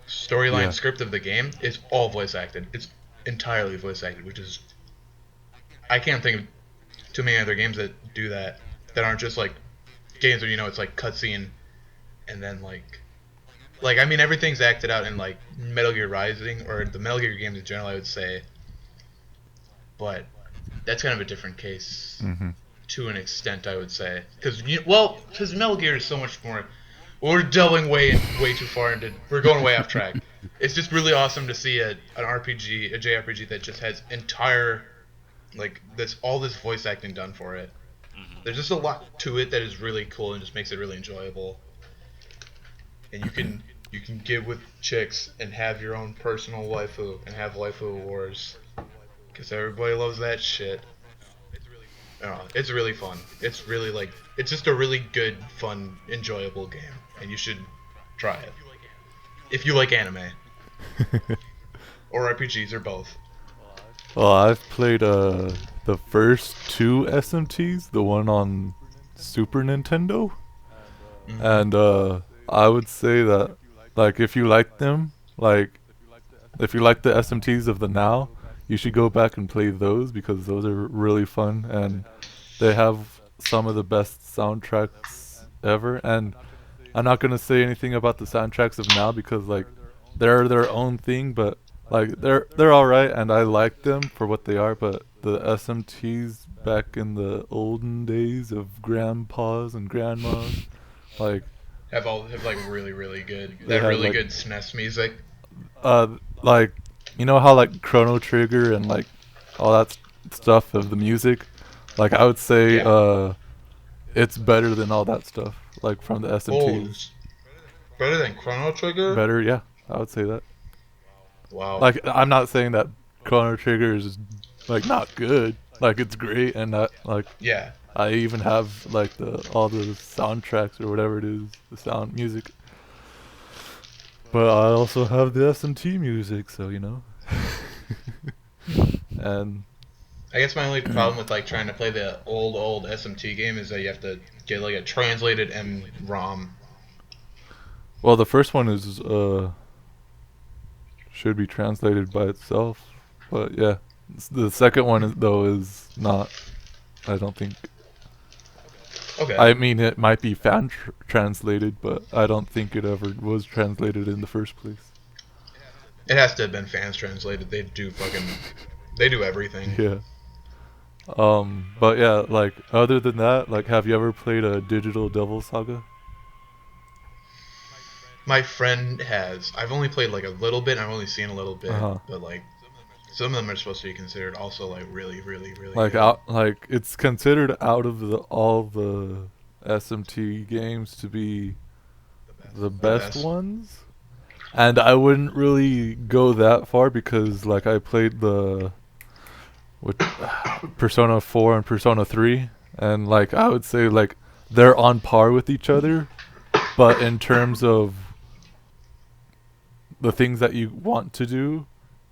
storyline script of the game is all voice acted. It's entirely voice acted, which is, I can't think of too many other games that do that aren't just like games where it's like cutscene and then like I mean everything's acted out in like Metal Gear Rising or the Metal Gear games in general, I would say, but that's kind of a different case to an extent, I would say, because Metal Gear is so much more. We're delving way too far into. We're going way off track. It's just really awesome to see an RPG, a JRPG that just has entire, like all this voice acting done for it. There's just a lot to it that is really cool and just makes it really enjoyable. And you can get with chicks and have your own personal waifu and have waifu wars, because everybody loves that shit. It's really fun. It's really like, it's just a really good, fun, enjoyable game, and you should try it if you like anime or RPGs or both. Well, I've played the first 2 SMTs, the one on Super Nintendo, and I would say that like if you like them, like if you like the SMTs of the now, you should go back and play those, because those are really fun and they have some of the best soundtracks ever. And I'm not gonna say anything about the soundtracks of now, because like they're their own thing, but like they're all right and I like them for what they are. But the SMTs back in the olden days of grandpas and grandmas, like have like really good good SNES music. Like how like Chrono Trigger and like all that stuff of the music, like I would say it's better than all that stuff, like from the SMTs. Better than Chrono Trigger? Better, yeah, I would say that. Wow. Like I'm not saying that Chrono Trigger is like not good. like it's great, and Yeah. I even have like all the soundtracks or whatever it is, the sound music. But I also have the SMT music, so and I guess my only problem with like trying to play the old SMT game is that you have to get like a translated ROM. well, the first one is should be translated by itself, but yeah, the second one is not. I don't think. Okay. I mean, it might be fan translated, but I don't think it ever was translated in the first place. It has to have been fans translated. They do everything. Yeah. But yeah, like other than that, like, have you ever played a Digital Devil Saga? My friend has. I've only played like a little bit. I've only seen a little bit, Uh-huh. but like some of them are supposed to be considered also like really, really, really Like good. like it's considered out of all the SMT games to be the best ones. And I wouldn't really go that far because like I played the with Persona 4 and Persona 3, and like I would say like they're on par with each other, but in terms of the things that you want to do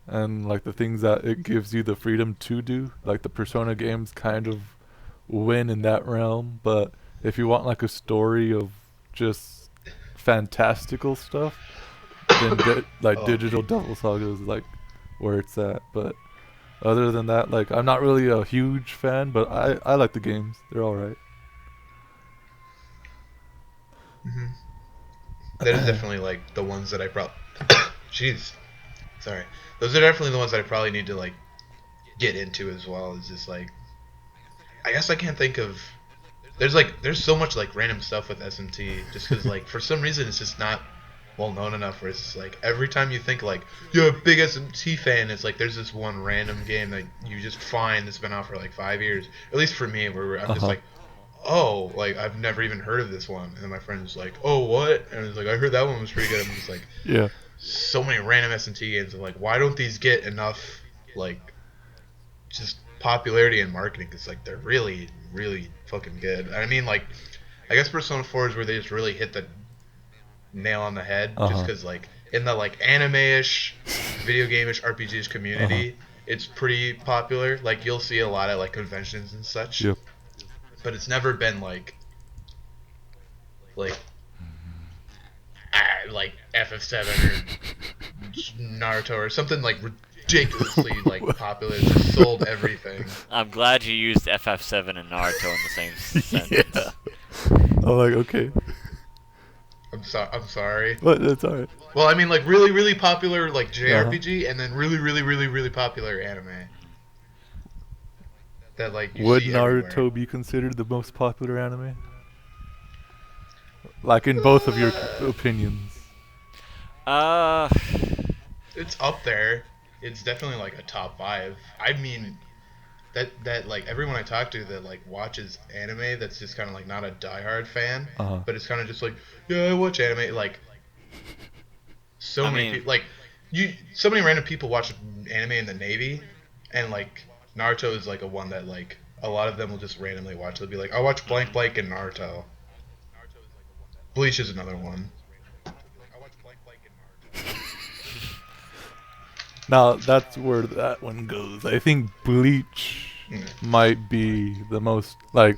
and like the things that it gives you the freedom to do, like the Persona games kind of win in that realm. But if you want like a story of just fantastical stuff, then Oh. Digital Devil Saga is like where it's at. But other than that, like I'm not really a huge fan, but I like the games. They're all right. hmm That is definitely like the ones that I probably. Jeez. Sorry. Those are definitely the ones that I probably need to like get into as well. Is just like I guess I can't think of. There's so much like random stuff with SMT just because like for some reason it's just not well known enough where it's just like every time you think like you're a big SMT fan, it's like there's this one random game that you just find that's been out for like 5 years, at least for me, where I'm just Uh-huh. like, oh, like I've never even heard of this one, and then my friend's like, oh, what? And it's like I heard that one was pretty good. I'm just like, Yeah. so many random SMT games. I'm like, why don't these get enough like just popularity and marketing? Because like they're really, really fucking good. I mean, like I guess Persona 4 is where they just really hit the nail on the head, just Uh-huh. because like in the like anime-ish, video game-ish RPGs Uh-huh. community, it's pretty popular. Like you'll see a lot at like conventions and such, Yep. but it's never been like like FF7 or Naruto or something like ridiculously like popular. It's just sold everything. I'm glad you used FF7 and Naruto in the same sentence. Yeah. I'm like, okay, I'm sorry. but that's alright. Well, I mean like really really popular like Uh-huh. JRPG and then really really really really popular anime that like you Would see everywhere. Naruto be considered the most popular anime? Like in both of your opinions. Uh, It's up there. It's definitely like a top 5. I mean, that like everyone I talk to that like watches anime that's just kind of like not a diehard fan, Uh-huh. but it's kind of just like yeah, I watch anime. Like so I many mean- people, like so many random people watch anime in the Navy, and like Naruto is like a one that like a lot of them will just randomly watch. They'll be like, I watch blank blank and Naruto. Bleach is another one. Now that's where that one goes. I think Bleach Mm. might be the most like.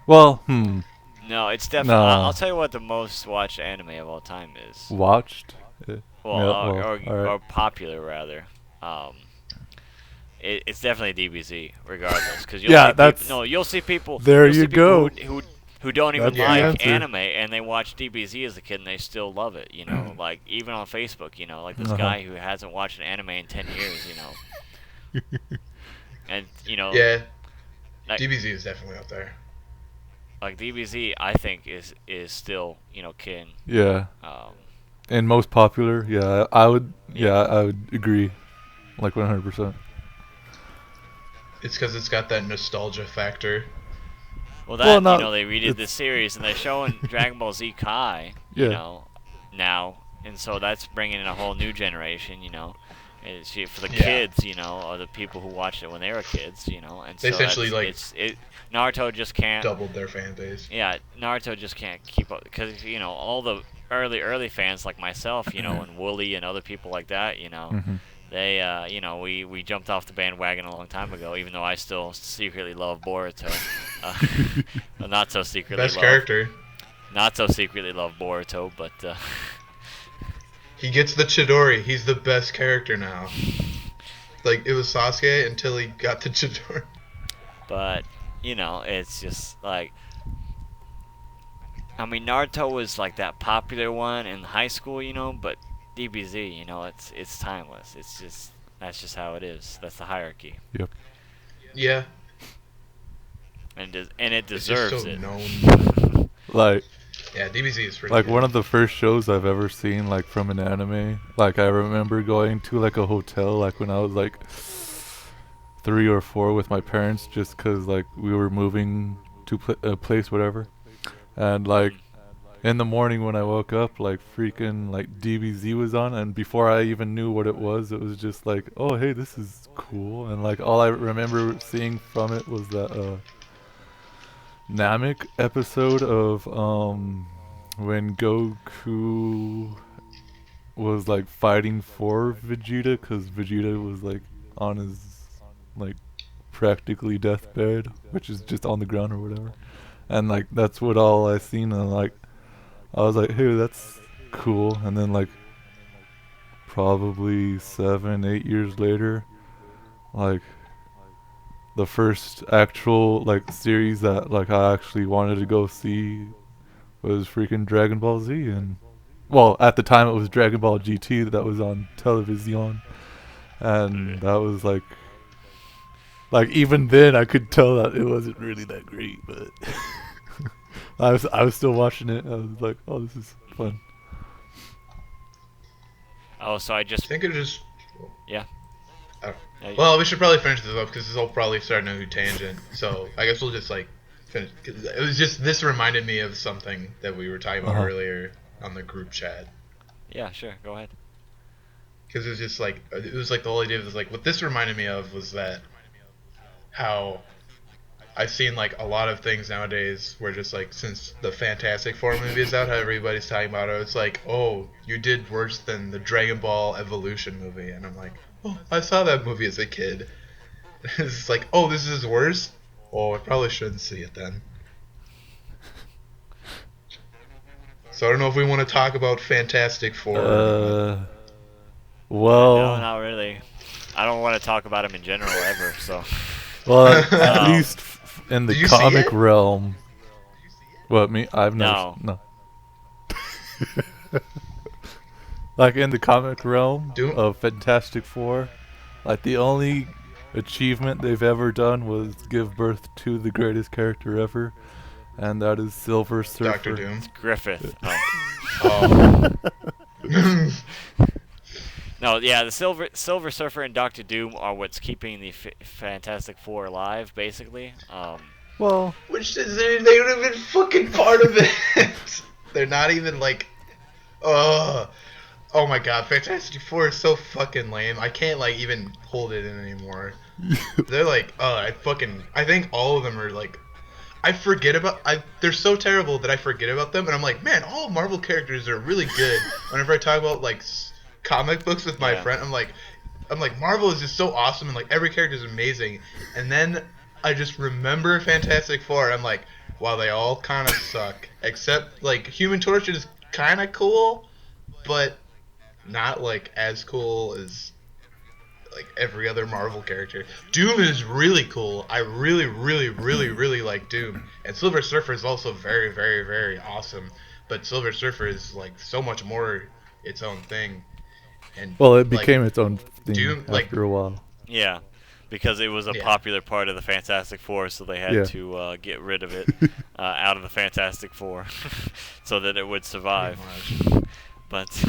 Well, no, it's definitely. No. I'll tell you what the most watched anime of all time is. watched. Well, Yeah, well, or alright. popular rather. It's definitely DBZ, regardless, because Yeah, see that's- you'll see people. there you'll you see people go. who don't even That's the like answer. anime and they watch DBZ as a kid and they still love it. You know, like even on Facebook, like this Uh-huh. guy who hasn't watched an anime in 10 years. And Yeah, like, DBZ is definitely up there. like DBZ, I think is still kin. Yeah, Um, and most popular. Yeah, I would. Yeah. Yeah, I would agree, like 100%. It's because it's got that nostalgia factor. Well, Well, that no, they redid the it's- series and they're showing Dragon Ball Z Kai, Yeah. now, and so that's bringing in a whole new generation, For the Yeah. kids, or the people who watched it when they were kids, and They so essentially, like, Naruto just can't. doubled their fan base. Yeah, Naruto just can't keep up because all the early fans like myself, and Wooly and other people like that, Hmm. they we jumped off the bandwagon a long time ago. Even though I still secretly love Boruto, well, Best character. not so secretly love Boruto, but He gets the Chidori. He's the best character now. Like, it was Sasuke until he got the Chidori. but it's just like. I mean, Naruto was like that popular one in high school, but DBZ, it's timeless. That's just how it is. That's the hierarchy, Yep. Yeah. and it It's just deserves so it. known. Like Yeah, DBZ is pretty like good. one of the first shows I've ever seen like from an anime. Like I remember going to like a hotel like when I was like 3 or 4 with my parents just 'cause like we were moving to a place whatever. And like in the morning when I woke up, like freaking like DBZ was on, and before I even knew what it was just like, oh hey, this is cool. And like all I remember seeing from it was that Namek episode of when Goku was like fighting for Vegeta, because Vegeta was like on his like practically deathbed, which is just on the ground or whatever. And like that's what all I seen, and like I was like, hey, that's cool. And then like probably 7, 8 years later, like the first actual like series that like I actually wanted to go see was freaking Dragon Ball Z. And well, at the time it was Dragon Ball GT that was on television, and that was like even then I could tell that it wasn't really that great, but I was still watching it. I was like, oh, this is fun. Oh, so I I just think it just. yeah. Oh. Yeah, Well, we should probably finish this up because this will probably start a new tangent. So I guess we'll just like finish. 'Cause it was just this reminded me of something that we were talking about Uh-huh. earlier on the group chat. yeah, sure, go ahead. Because it was just like it was like the whole idea was like what this reminded me of was that how I've seen like a lot of things nowadays where just like since the Fantastic Four movie is out, how everybody's talking about it. It's like, oh, you did worse than the Dragon Ball Evolution movie, and I'm like, oh, I saw that movie as a kid. It's like, oh, this is worse. Oh, I probably shouldn't see it then. So I don't know if we want to talk about Fantastic Four. Or not. Well, No, not really. I don't want to talk about him in general ever. So well, at No. least in the Did you see comic it? realm. What me? I've never. No. No. Like in the comic realm Doom- of Fantastic Four, like the only achievement they've ever done was give birth to the greatest character ever, and that is Silver Surfer. Doctor Doom. Griffith. Oh. Oh. No, yeah, the Silver Surfer and Doctor Doom are what's keeping the Fantastic Four alive, basically. Well, Which is they would have been fucking part of it. They're not even like, oh my god, Fantastic Four is so fucking lame. I can't like even hold it in anymore. They're like, I think all of them are like, they're so terrible that I forget about them, and I'm like, man, all Marvel characters are really good. Whenever I talk about like comic books with my Yeah. friend, I'm like, Marvel is just so awesome, and like every character is amazing, and then I just remember Fantastic Four, and I'm like, wow, they all kind of suck, except like Human Torch is kind of cool, but not like as cool as like every other Marvel character. Doom is really cool. I really, really, really, really like Doom, and Silver Surfer is also very, very, very awesome. But Silver Surfer is like so much more its own thing. And well, it like, became its own thing Doom, after like- a while. Yeah, because it was a Yeah. popular part of the Fantastic Four, so they had Yeah. to get rid of it out of the Fantastic Four so that it would survive. pretty much. But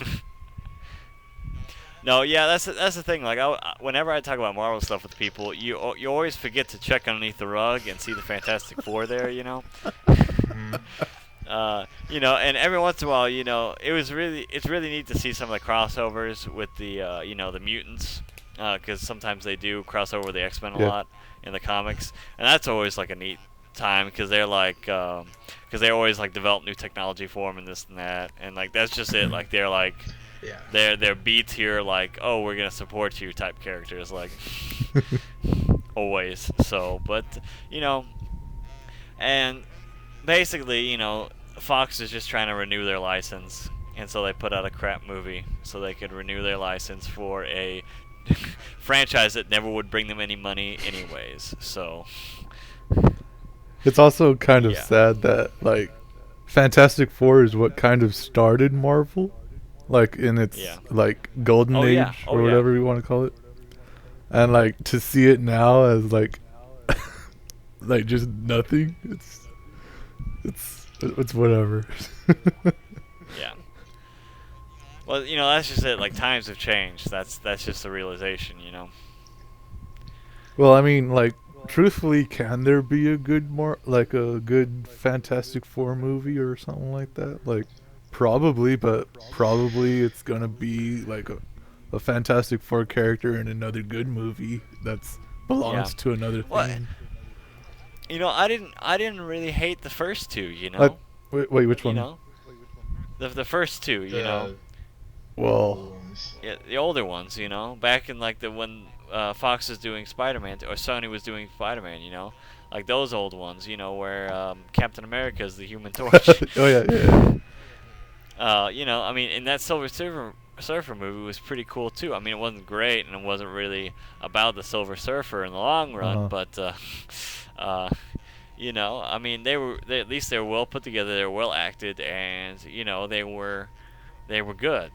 no, yeah, that's the thing. Like, whenever I talk about Marvel stuff with people, you always forget to check underneath the rug and see the Fantastic Four there. Mhm. And every once in a while, it's really neat to see some of the crossovers with the mutants, because sometimes they do cross over with the X-Men a Yeah. lot in the comics, and that's always like a neat time because they're like, because they always like develop new technology for them and this and that, and like that's just it. Like they're like, Yeah. they're B tier, like, oh, we're gonna support you type characters, like always. So, but you know, and basically, Fox is just trying to renew their license, and so they put out a crap movie so they could renew their license for a franchise that never would bring them any money anyways. So, It's also kind of Yeah. sad that like Fantastic Four is what kind of started Marvel, like in its Yeah. like golden Oh, age yeah. Oh, or yeah. whatever you want to call it, and like to see it now as like like just nothing. It's whatever. yeah. Well, that's just it. Like times have changed. That's just the realization. Well, I mean, like, truthfully, can there be a good like a good Fantastic Four movie or something like that? Like, probably, but probably it's gonna be like a Fantastic Four character in another good movie that's belongs Yeah. to another Well, thing. I didn't really hate the first two. Wait, which You one? know, the first two. The Well, ones. Yeah, the older ones, back in like the when Fox was doing Spider-Man or Sony was doing Spider-Man, like those old ones, where Captain America is the Human Torch. oh yeah. I mean, and that Silver Surfer movie was pretty cool too. I mean, it wasn't great and it wasn't really about the Silver Surfer in the long run, Uh-huh. but I mean, at least they were well put together, they were well acted, and they were good,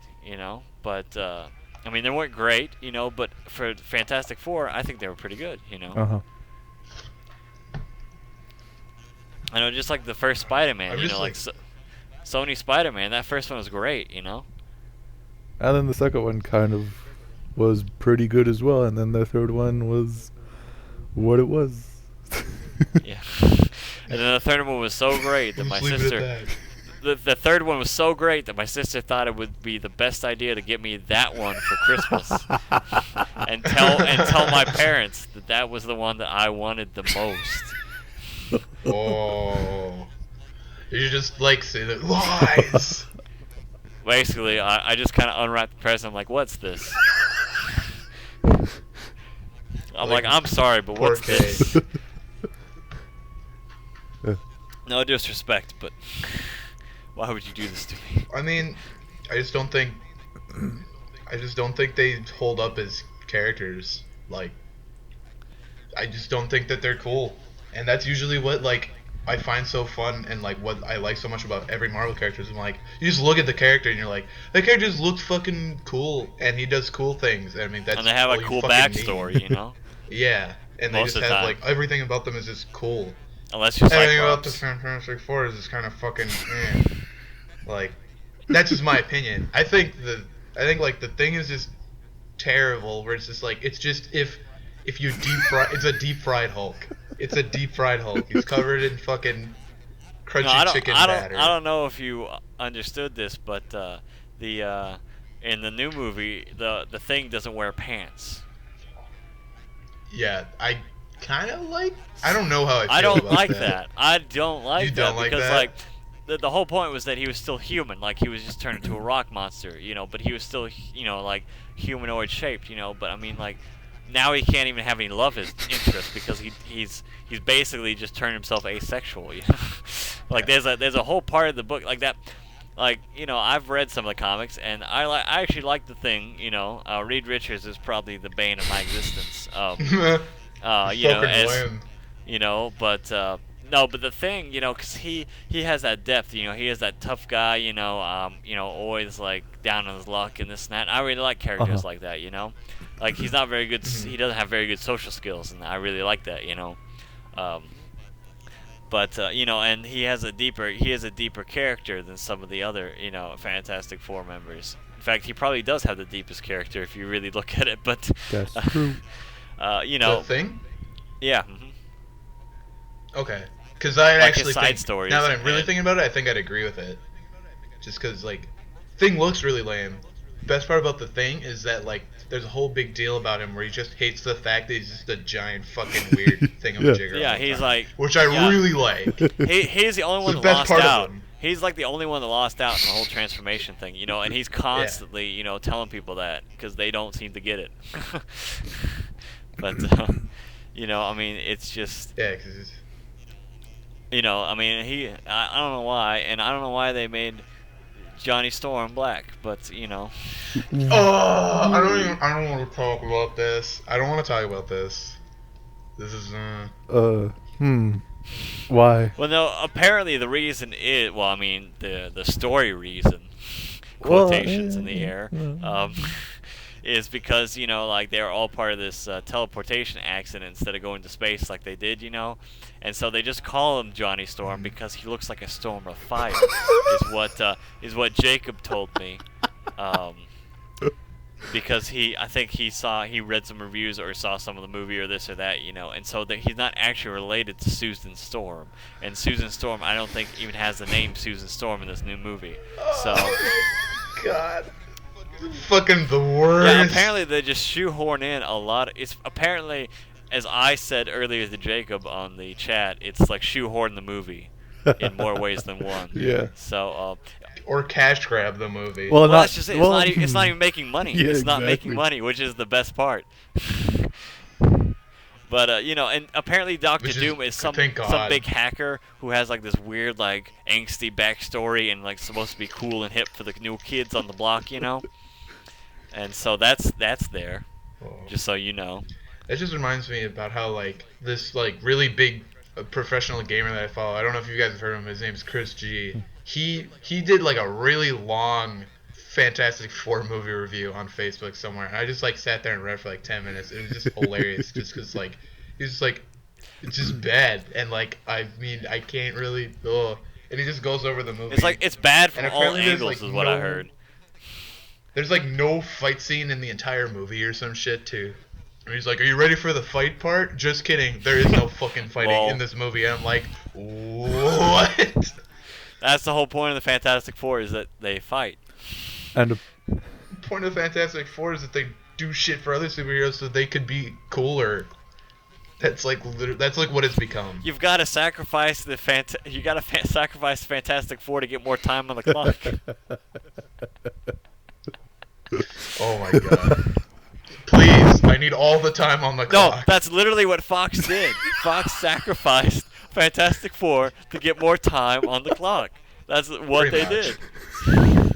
But I mean, they weren't great, But for Fantastic Four, I think they were pretty good. Uh huh. I know, just like the first Spider-Man, I'm just like Sony Spider-Man. That first one was great. And then the second one kind of was pretty good as well, and then the third one was what it was. Yeah. And then the third one was so great that my Just leave it sister. at that. The third one was so great that my sister thought it would be the best idea to get me that one for Christmas, and tell my parents that was the one that I wanted the most. Oh. You should just like say that lies. Basically, I just kind of unwrapped the present. I'm like, what's this? I'm like, I'm sorry, but what's 4K. this? No disrespect, but why would you do this to me? I mean, I just don't think they hold up as characters. Like, I just don't think that they're cool, and that's usually what like I find so fun and like what I like so much about every Marvel character is like you just look at the character and you're like that character just looks fucking cool and he does cool things. I mean that's And they have all a you cool fucking need. backstory, Yeah, and they Most just of the have time. like everything about them is just cool. Unless you're Everything about the Cyclops. Fantastic Four is just kind of fucking like that's just my opinion. I think like the thing is just terrible where it's just like it's just if you deep fry it's a deep fried Hulk. It's a deep fried Hulk. He's covered in fucking crunchy No, I don't. chicken I batter. don't know if you understood this, but in the new movie, the Thing doesn't wear pants. Yeah, I kind of like. I don't know how I feel I don't about like that. I don't like You that don't like because that? like the whole point was that he was still human, like he was just turned into a rock monster, but he was still like humanoid shaped, But I mean like now he can't even have any love interest because he's basically just turned himself asexual, Like there's a whole part of the book like that. Like I've read some of the comics and I actually like the Thing. Reed Richards is probably the bane of my existence. Fucking As lame. but no, but the Thing, because he has that depth, he is that tough guy, always like down on his luck and this and that. I really like characters like that, like he's not very good. He doesn't have very good social skills, and I really like that, But and he has a deeper character than some of the other, Fantastic Four members. In fact, he probably does have the deepest character if you really look at it. But That's true. The Thing? yeah. Okay. Because I Like his actually side think, stories now that I'm really and- thinking about it, I think I'd agree with it. Just because, like, Thing looks really lame. Best part about the Thing is that, like, there's a whole big deal about him where he just hates the fact that he's just a giant fucking weird thingamajigger. Yeah, all the he's time, like, which I yeah. really like. He's the only It's one the that best lost part of out. him. He's like the only one that lost out in the whole transformation thing, you know, and he's constantly, you know, telling people that because they don't seem to get it. But, you know, I mean, it's just, Yeah, because you know, I mean, I don't know why, and I don't know why they made Johnny Storm black, but, you know. oh, I don't want to talk about this. I don't want to talk about this. This is Why? Well, no, apparently the reason is, well, I mean, the story reason, Well, quotations in the yeah, air, yeah. is because, you know, like, they're all part of this teleportation accident instead of going to space like they did, you know? And so they just call him Johnny Storm because he looks like a storm of fire, is what Jacob told me. Because I think he read some reviews or saw some of the movie or this or that, you know, and so that he's not actually related to Susan Storm. And Susan Storm, I don't think even has the name Susan Storm in this new movie. So, God. Fucking the worst. yeah, apparently they just shoehorn in a lot. It's apparently, as I said earlier to Jacob on the chat, it's like shoehorn the movie in more ways than one. Yeah. So, Or cash grab the movie. Well, well, not that's just it. It's not even making money. Yeah, It's not making exactly. money, which is the best part. But you know, and apparently Doctor Which is- Doom is some thank God. big hacker who has like this weird like angsty backstory and like supposed to be cool and hip for the new kids on the block, you know. And so that's there, just so you know. It just reminds me about how, like, this, like, really big professional gamer that I follow, I don't know if you guys have heard of him, his name's Chris G. He did, like, a really long Fantastic Four movie review on Facebook somewhere, and I just, like, sat there and read for, like, 10 minutes. It was just hilarious, just because, like, he's just, like, it's just bad, and, like, I mean, I can't really, and he just goes over the movie. It's like it's bad from And all apparently there's, angles, like, is what I no- heard. There's, like, no fight scene in the entire movie or some shit, too. And he's like, are you ready for the fight part? Just kidding. There is no fucking fighting Well- in this movie. And I'm like, what? That's the whole point of the Fantastic Four is that they fight. And The point of Fantastic Four is that they do shit for other superheroes so they could be cooler. That's like that's like what it's become. You've got to sacrifice sacrifice Fantastic Four to get more time on the clock. Oh my god. Please, I need all the time on the No, clock. that's literally what Fox did. Fox sacrificed Fantastic Four to get more time on the clock. That's what Pretty they much. did.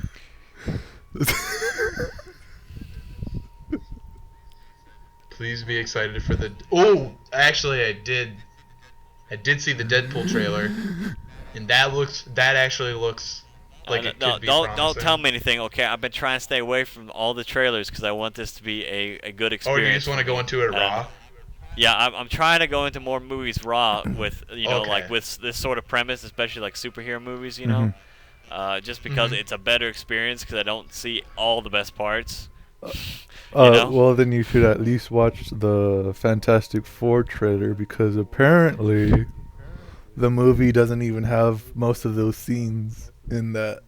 Please be excited for the. Oh, actually, I did see the Deadpool trailer, and that actually looks like it could be don't promising. tell me anything, okay? I've been trying to stay away from all the trailers because I want this to be a good Oh, experience. you just want to go into it raw? Yeah, I'm trying to go into more movies raw with Okay. like with this sort of premise, especially like superhero movies, you know. Just because it's a better experience because I don't see all the best parts. know? Well, then you should at least watch the Fantastic Four trailer because apparently the movie doesn't even have most of those scenes in that.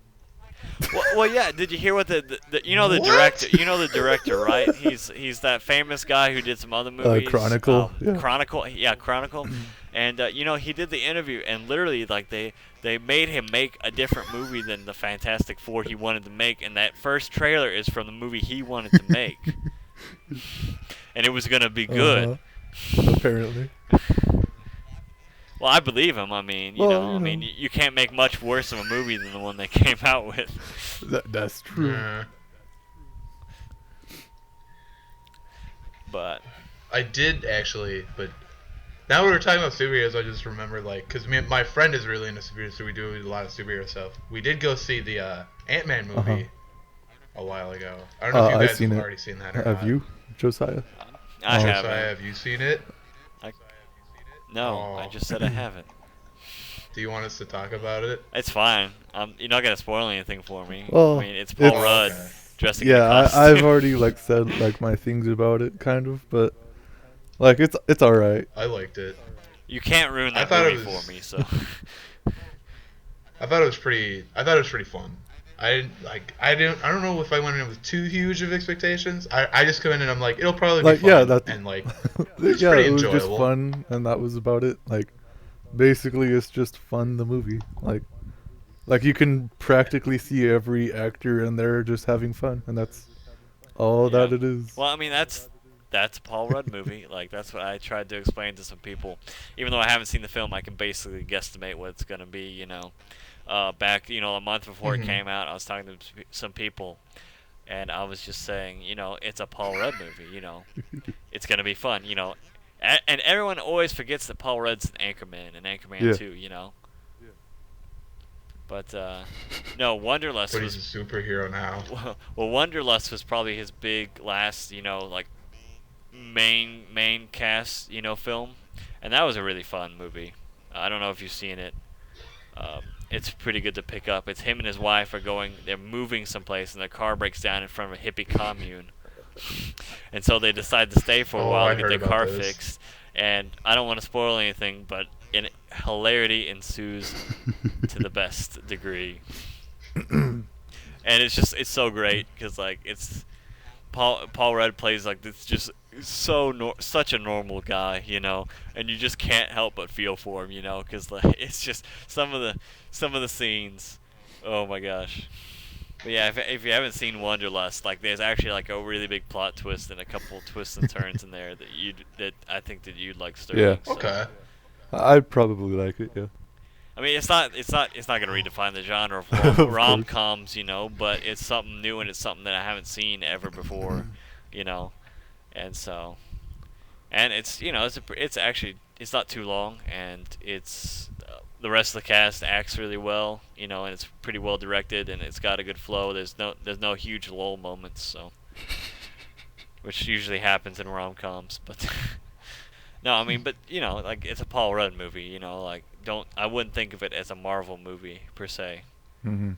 Well, yeah. Did you hear what the you know the What? director? You know the director, right? He's that famous guy who did some other movies. Chronicle, yeah. Chronicle. Yeah, Chronicle. And you know he did the interview, and literally like they made him make a different movie than the Fantastic Four he wanted to make, and that first trailer is from the movie he wanted to make, and it was gonna be good. Apparently. Well, I believe him. I mean, you know, you can't make much worse of a movie than the one they came out with. That's true. But I did actually, but now we were talking about superheroes. I just remember like, cause my friend is really into superheroes, so we do a lot of superhero stuff. We did go see the Ant-Man movie a while ago. I don't know if you I've guys seen have it. already seen that. Or Have not. you, Josiah? I Josiah, haven't. have you seen it? No, Oh. I just said I haven't. Do you want us to talk about it? It's fine. You're not gonna spoil anything for me. Well, I mean, it's Paul it's- Rudd Okay. dressing in a Yeah, costume. I've already like said like my things about it, kind of, but like it's all right. I liked it. You can't ruin I that thought movie it was. for me. So I thought it was pretty. I thought it was pretty fun. I didn't like. I didn't. I don't know if I went in with too huge of expectations. I just come in and I'm like, it'll probably be Like, yeah, fun, that. and like, it's Yeah, pretty it was just enjoyable. fun, and that was about it. Like, basically, it's just fun. The movie, like you can practically see every actor in there just having fun, and that's all yeah. that it is. Well, I mean that's a Paul Rudd movie. Like that's what I tried to explain to some people. Even though I haven't seen the film, I can basically guesstimate what it's gonna be. Back a month before it Hmm. came out, I was talking to some people, and I was just saying, it's a Paul Rudd movie. It's gonna be fun. And everyone always forgets that Paul Rudd's an Anchorman and Anchorman Yeah. 2. But no, Wanderlust But he's was a superhero now. well, Wanderlust was probably his big last, like main cast, film, and that was a really fun movie. I don't know if you've seen it. It's pretty good to pick up. It's him and his wife they're moving someplace, and their car breaks down in front of a hippie commune, and so they decide to stay for a Oh, while I to get heard their about car this. fixed. And I don't want to spoil anything, but hilarity ensues to the best degree. And it's so great because like it's Paul Rudd plays like this just such a normal guy, and you just can't help but feel for him, because like it's just some of the scenes. Oh my gosh. But yeah, if you haven't seen Wanderlust, like there's actually like a really big plot twist and a couple twists and turns in there that I think that you'd like, Yeah. Sterling. So. Okay. I'd probably like it. Yeah. I mean, it's not gonna redefine the genre of Of rom course. coms, but it's something new and it's something that I haven't seen ever before, and so, and it's not too long, and it's the rest of the cast acts really well, and it's pretty well directed and it's got a good flow. There's no huge lull moments, so which usually happens in rom coms, but. No, I mean, but like it's a Paul Rudd movie. Like I wouldn't think of it as a Marvel movie per se. Hmm.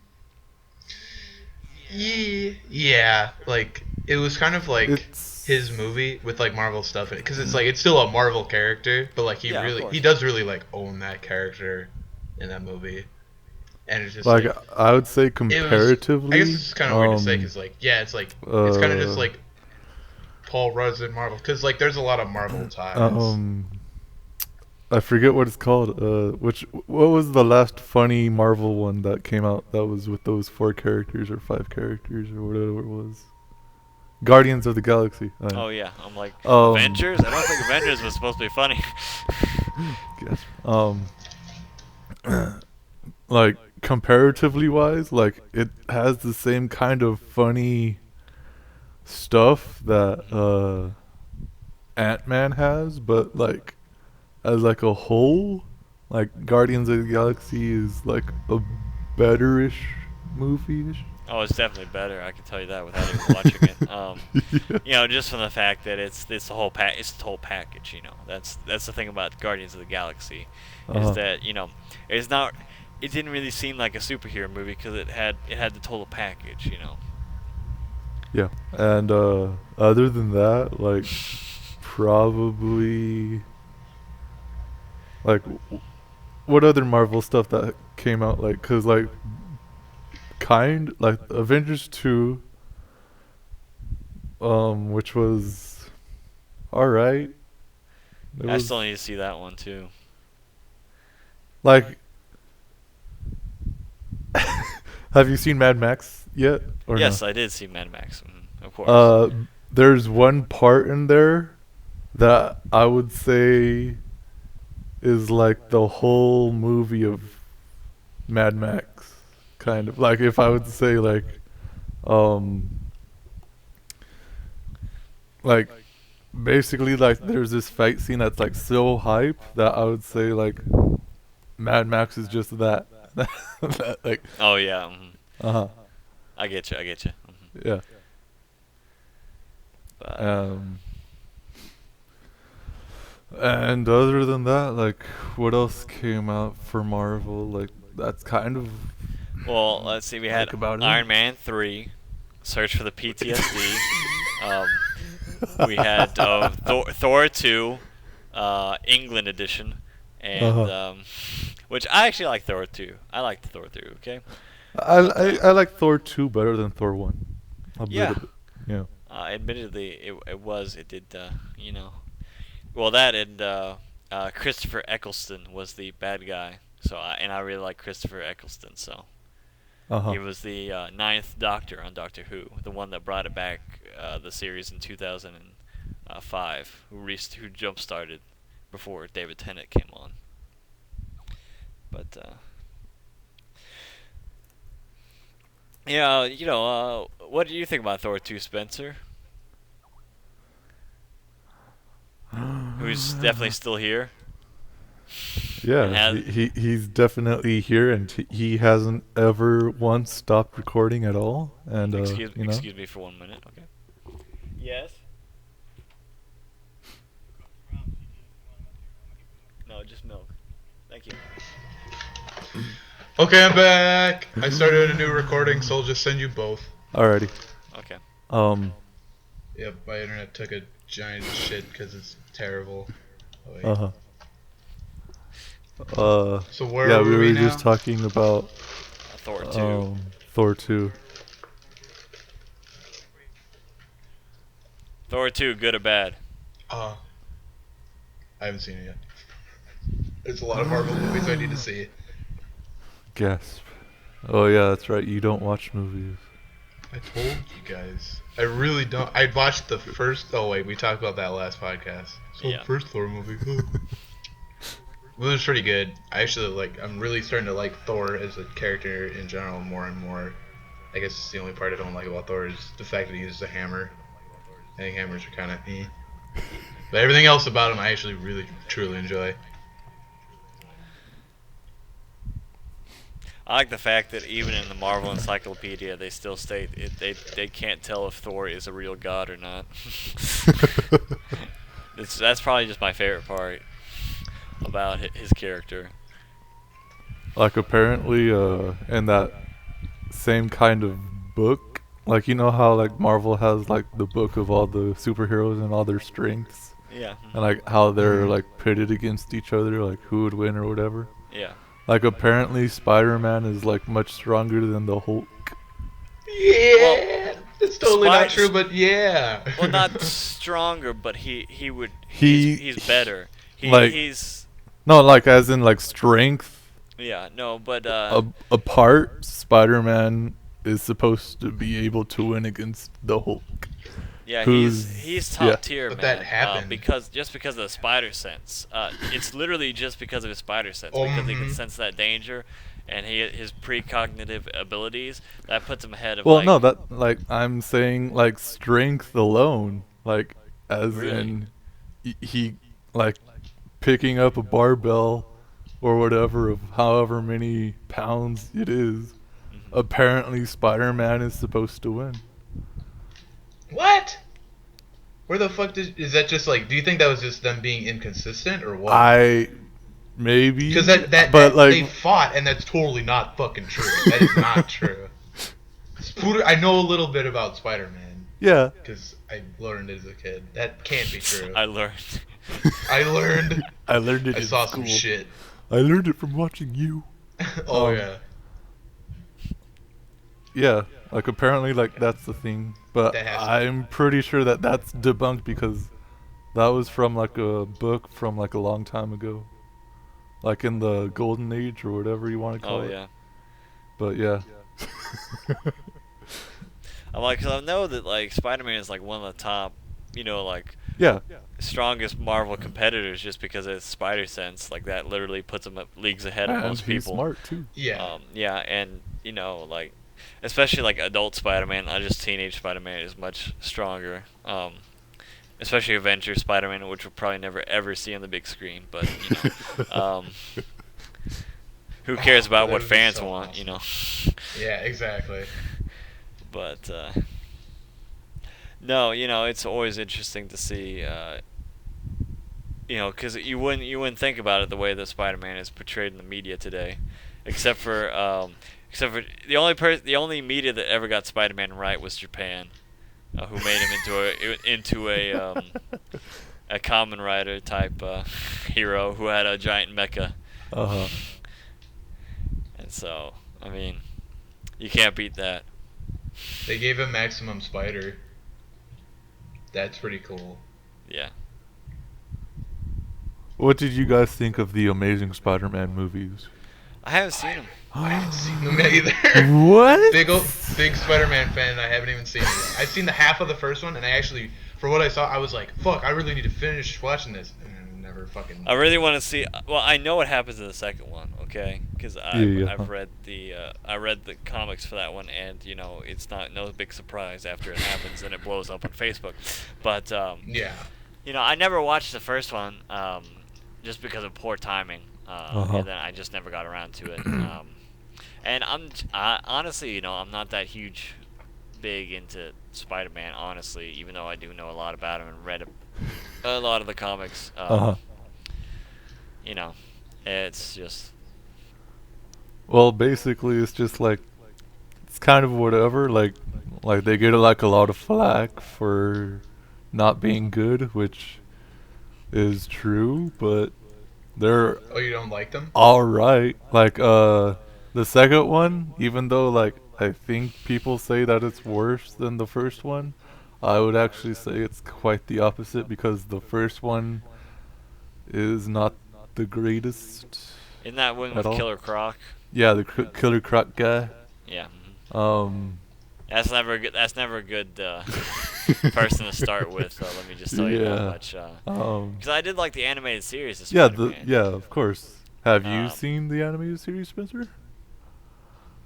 Yeah, like it was kind of like his It's movie with like Marvel stuff in it, because it's like it's still a Marvel character, but like Yeah, of he course. does really like own that character in that movie, and it's just like like I would say it was. I guess comparatively. it's kind of weird to say, because like yeah, it's kind of just like Paul Rudd's in Marvel, because like there's a lot of Marvel ties. I forget what it's called. What was the last funny Marvel one that came out that was with those 4 characters or 5 characters or whatever it was? Guardians of the Galaxy. Oh yeah, I'm like Um, Avengers. I don't think Avengers was supposed to be funny. Guess. Like comparatively wise, like it has the same kind of funny stuff that Ant-Man has, but like as like a whole, like Guardians of the Galaxy is like a betterish movie-ish. Oh, it's definitely better. I can tell you that without even watching it. Yeah. Just from the fact that it's the whole it's the whole package. That's the thing about Guardians of the Galaxy, is Uh-huh. that it's not. It didn't really seem like a superhero movie because it had the total package. Yeah. And other than that, like probably like what other Marvel stuff that came out, like cuz like kind like Avengers 2, which was all right. It I was still need to see that one too. like have you seen Mad Max yet or Yes, no? I did see Mad Max, of course. There's one part in there that I would say is like the whole movie of Mad Max, kind of. Like if I would say um like basically like there's this fight scene that's like so hype that I would say like Mad Max is just that. That, like Oh yeah, uh-huh. I get you. I get you. Yeah. But, Um and other than that, like what else came out for Marvel? Like that's kind of well, let's see. We had like about it. Iron Man 3, Search for the PTSD. We had Thor 2, England edition. and which I actually like Thor 2. I like Thor 2. Okay. I like Thor 2 better than Thor 1. A Yeah. little bit. Yeah. Admittedly, it did well, that and Christopher Eccleston was the bad guy. So I really like Christopher Eccleston. So he was the ninth Doctor on Doctor Who, the one that brought it back the series in 2005, who jump started before David Tennant came on. But yeah, what do you think about Thor 2, Spencer? Who's definitely still here. Yeah, he's definitely here, and he hasn't ever once stopped recording at all. And excuse me for 1 minute, okay? Yes. No, just milk. Thank you. Okay, I'm back. I started a new recording, so I'll just send you both. Alrighty. Okay. Yep, my internet took a giant shit because it's terrible. So where yeah, were we were now? just talking about Thor 2. Thor 2. Thor 2, good or bad? I haven't seen it yet. There's a lot of Marvel movies I need to see. Gasp. Oh yeah, that's right. You don't watch movies. I told you guys. I really don't. I watched the first. Oh wait, we talked about that last podcast. So Yeah. the first Thor movie. It was pretty good. I actually I'm really starting to like Thor as a character in general more and more. I guess it's the only part I don't like about Thor is the fact that he uses a hammer. I think hammers are kind of but everything else about him I actually really truly enjoy. I like the fact that even in the Marvel Encyclopedia, they still state they can't tell if Thor is a real god or not. That's probably just my favorite part about his character. Like apparently, in that same kind of book, like you know how like Marvel has like the book of all the superheroes and all their strengths, Yeah. and like how they're like pitted against each other, like who would win or whatever. Yeah. Like apparently Spider-Man is like much stronger than the Hulk. Yeah, Well, it's totally not true, but yeah. Well, not stronger, but he's better. He's no, like as in like strength. Yeah, no, but apart, Spider-Man is supposed to be able to win against the Hulk. Yeah, he's top tier, but man. That happened because of the spider sense. It's literally just because of his spider sense, because he can sense that danger, and his precognitive abilities that puts him ahead of. Well, no, that like I'm saying like strength alone, like as really? in he like picking up a barbell or whatever of however many pounds it is. Apparently, Spider-Man is supposed to win. What? Where the fuck is that just like, do you think that was just them being inconsistent or what? Maybe. Because that like, they fought and that's totally not fucking true. That is not true. I know a little bit about Spider-Man. Yeah. Because I learned it as a kid. That can't be true. I learned. I learned it I in saw school. some shit. I learned it from watching you. Oh, yeah. Yeah, like apparently like that's the thing, but I'm pretty sure that that's debunked because that was from like a book from like a long time ago, like in the golden age or whatever you want to call it. Oh yeah. But yeah. I'm like, 'cause I know that like Spider-Man is like one of the top, like yeah, strongest Marvel competitors just because of his spider sense. Like that literally puts him up leagues ahead of most he's people. Smart too. Yeah. Yeah, and like. Especially like adult Spider-Man, not just teenage Spider-Man, is much stronger. Especially Avengers Spider-Man, which we'll probably never ever see on the big screen. But who cares about what fans want, awesome. Yeah, exactly. But no, it's always interesting to see. Because you wouldn't think about it the way that Spider-Man is portrayed in the media today, except for the only media that ever got Spider-Man right was Japan, who made him into a a Kamen Rider type hero who had a giant mecha. Uh-huh. And so, I mean, you can't beat that. They gave him Maximum Spider. That's pretty cool. Yeah. What did you guys think of the Amazing Spider-Man movies? I haven't seen him. I haven't seen them either. What? Big Spider-Man fan, and I haven't even seen it yet. I've seen the half of the first one, and I actually, for what I saw, I was like, fuck, I really need to finish watching this. And I never fucking... I really want to see. Well, I know what happens in the second one, okay? Because I've read the comics for that one, and you know it's not no big surprise after it happens and it blows up on Facebook. But Yeah. you know, I never watched the first one just because of poor timing, and then I just never got around to it. And honestly, you know, I'm not that big into Spider-Man, honestly, even though I do know a lot about him and read a lot of the comics. You know, it's just... Well, basically, it's just like, it's kind of whatever. Like they get like a lot of flack for not being good, which is true, but they're Oh, you don't like them? all right. Like the second one, even though like I think people say that it's worse than the first one, I would actually say it's quite the opposite because the first one is not the greatest. Isn't that one At with all? Killer Croc? Yeah, the Killer Croc guy. Yeah. That's That's never a good person to start with. So let me just tell you that much. Because I did like the animated series of yeah, Spider-Man. of course. Have you Um, seen the animated series, Spencer?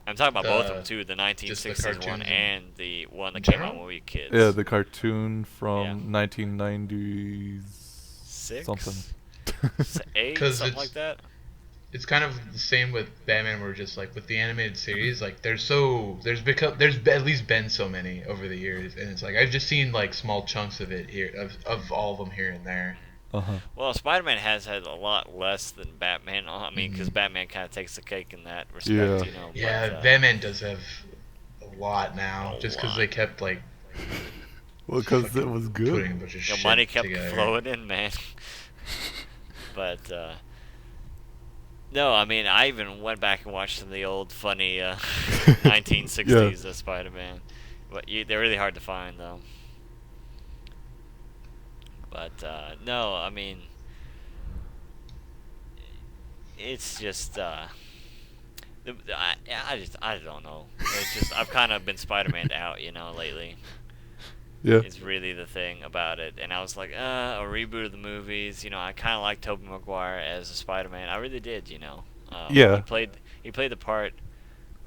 I'm talking about both of them The- too, the just the 1960s one cartoons and the one that in came general? out when we were kids. Yeah, the cartoon Yeah. from 1990s Six? something. Eight, 'Cause something it's- like that. It's kind of the same with Batman, where just like with the animated series, like there's at least been so many over the years, and it's like I've just seen like small chunks of it here, of all of them here and there. Well, Spider-Man has had a lot less than Batman. I mean, because Batman kind of takes the cake in that respect, Yeah. you know. Yeah, but, Batman does have a lot now, A just because lot. they kept like Well, because it fucking was putting a good. bunch of the shit money kept together. flowing in, man. But no, I mean, I even went back and watched some of the old funny 1960s Spider-Man. But they're really hard to find, though. But no, I mean, it's just I don't know. It's just I've kind of been Spider-Man out, you know, lately. Yeah. Is really the thing about it. And I was like, a reboot of the movies. You know, I kind of like Tobey Maguire as a Spider-Man. I really did, you know. Yeah. He played the part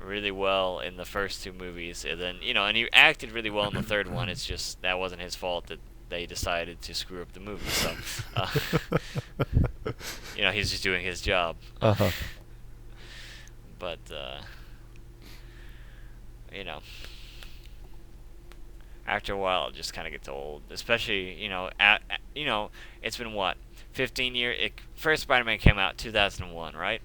really well in the first two movies, and then you know, and he acted really well in the third one. It's just that wasn't his fault that they decided to screw up the movie. So, you know, he's just doing his job. But you know, after a while, it just kind of gets old. Especially, you know, it's been what, 15 years. First Spider-Man came out 2001, right?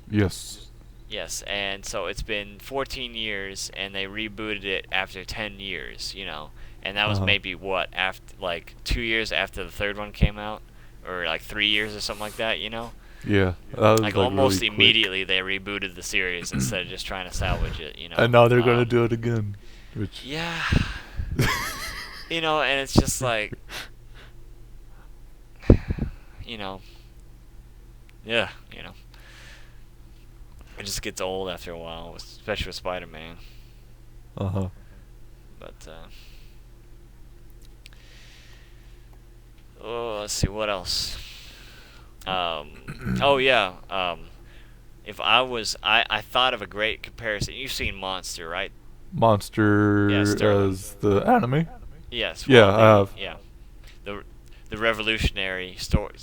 Yes. Yes, and so it's been 14 years, and they rebooted it after 10 years, you know, and that was maybe what, after like 2 years after the third one came out, or like 3 years or something like that, you know. Yeah. That was, Like almost really quick. immediately they rebooted the series instead of just trying to salvage it, you know. And now they're gonna do it again. Which. Yeah. You know, and it's just like, you know, yeah, you know. It just gets old after a while, especially with Spider-Man. But, let's see, what else? Oh, yeah, if I thought of a great comparison. You've seen Monster, right? Monster Yeah, Sterling. as the anime? Yes. Yeah, well, I have. Yeah. The revolutionary story,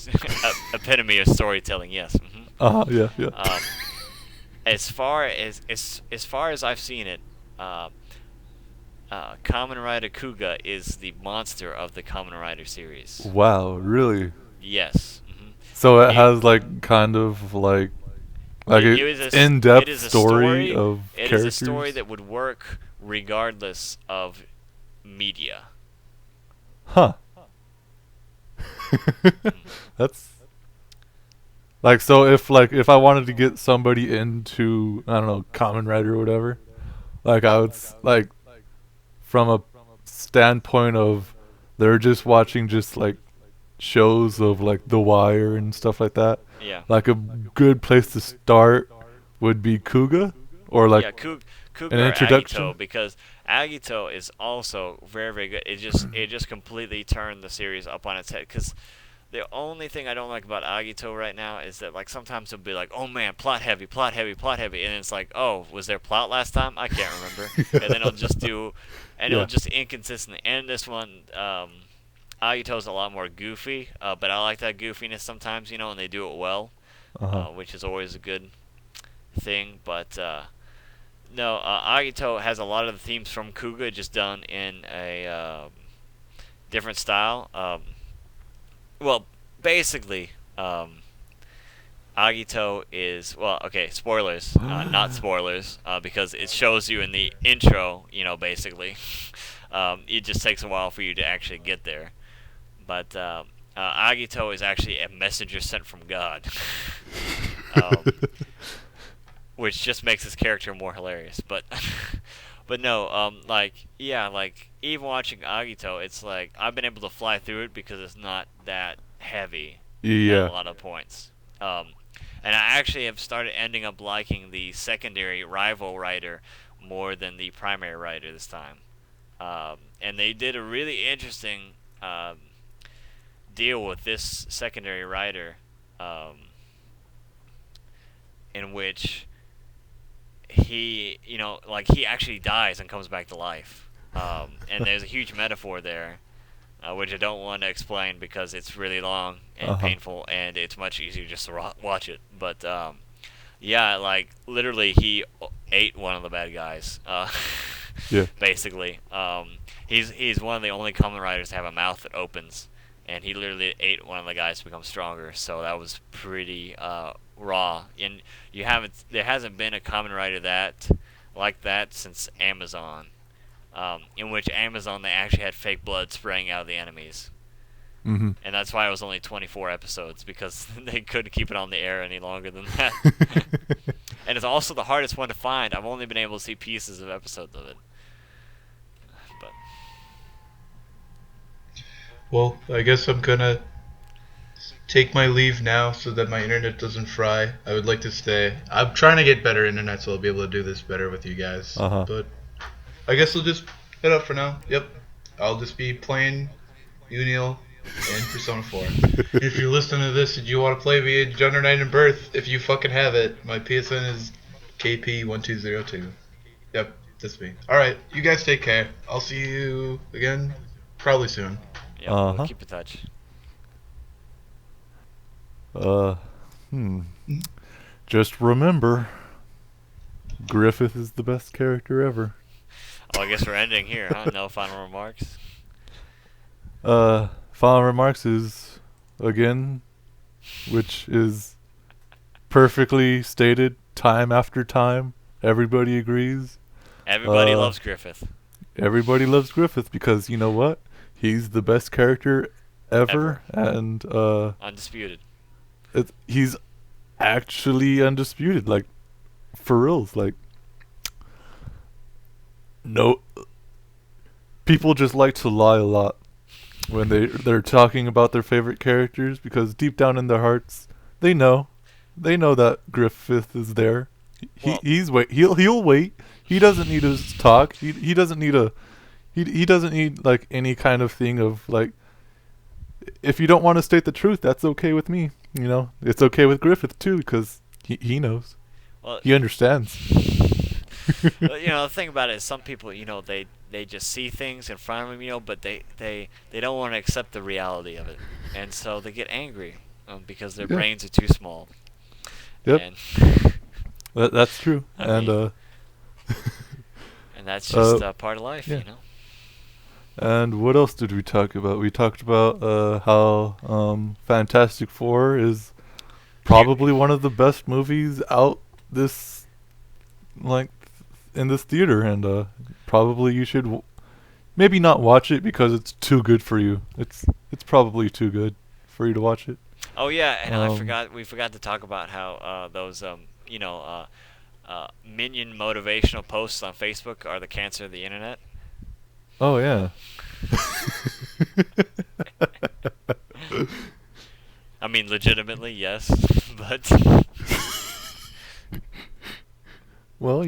epitome of storytelling, yes. Yeah, yeah. As far as I've seen it, Kamen Rider Kuga is the monster of the Kamen Rider series. Wow, really? Yes. So it has like kind of like It is a in-depth it is a story of It characters. is a story that would work regardless of media. Huh. That's like, so if I wanted to get somebody into, I don't know, Kamen Rider or whatever, like I would like, from a standpoint of they're just watching just like shows of like The Wire and stuff like that. Yeah. Like a good place to start would be Kuga, or like Yeah, Kuga an or introduction. Agito, because Agito is also very, very good. It just completely turned the series up on its head. Because the only thing I don't like about Agito right now is that, like, sometimes it'll be like, oh man, plot heavy, plot heavy, plot heavy, and it's like, oh, was there plot last time? I can't remember. And then it'll Yeah. just inconsistent. And this one, Agito's a lot more goofy, but I like that goofiness sometimes, and they do it well, Uh-huh. which is always a good thing. But no, Agito has a lot of the themes from Kuga, just done in a different style. Well, basically, Agito is, well, okay, spoilers, not spoilers, because it shows you in the intro, basically. It just takes a while for you to actually get there. But Agito is actually a messenger sent from God, um, which just makes his character more hilarious. But but no, like, yeah, like, even watching Agito, it's like I've been able to fly through it because it's not that heavy at a Yeah. lot of points. Um, and I actually have started ending up liking the secondary rival writer more than the primary writer this time. And they did a really interesting deal with this secondary writer, in which like, he actually dies and comes back to life. And there's a huge metaphor there, which I don't want to explain because it's really long and Uh-huh. painful, and it's much easier just to watch it. But yeah, like, literally, he ate one of the bad guys. Yeah. Basically, he's one of the only common riders to have a mouth that opens, and he literally ate one of the guys to become stronger. So that was pretty raw. And there hasn't been a common rider like that since Amazon, in which Amazon, they actually had fake blood spraying out of the enemies. Mhm. And that's why it was only 24 episodes, because they couldn't keep it on the air any longer than that. And it's also the hardest one to find. I've only been able to see pieces of episodes of it. But Well, I guess I'm gonna take my leave now so that my internet doesn't fry. I would like to stay. I'm trying to get better internet so I'll be able to do this better with you guys. Uh-huh. But I guess we'll just head up for now. Yep. I'll just be playing Unil and Persona 4. If you're listening to this and you want to play via Gender Night and Birth, if you fucking have it, my PSN is KP1202. Yep, that's me. Alright, you guys take care. I'll see you again probably soon. yeah, we'll Uh-huh. keep in touch. Uh, Just remember, Griffith is the best character ever. Oh, I guess we're ending here, huh? No final remarks? Final remarks is, again, which is perfectly stated time after time. Everybody agrees. Everybody loves Griffith. Everybody loves Griffith because, you know what? He's the best character ever. And Undisputed. he's actually undisputed. Like, for reals. Like, no, people just like to lie a lot when they're talking about their favorite characters, because deep down in their hearts they know that Griffith is there. Well- He'll wait. He doesn't need to talk. He doesn't need he doesn't need like any kind of thing of like, if you don't want to state the truth, that's okay with me. It's okay with Griffith too, because he knows. Well, He understands. the thing about it is, some people, they just see things in front of them, but they don't want to accept the reality of it, and so they get angry, because their Yeah. brains are too small. Yep. And That's true. I And mean, and that's just part of life, yeah. And what else did we talk about? We talked about how Fantastic Four is probably one of the best movies out this, like, in this theater, and probably you should maybe not watch it because it's too good for you. It's probably too good. for you to watch it. Oh yeah, and Um, we forgot to talk about how those minion motivational posts on Facebook are the cancer of the internet. Oh yeah. I mean, legitimately, yes, but Well,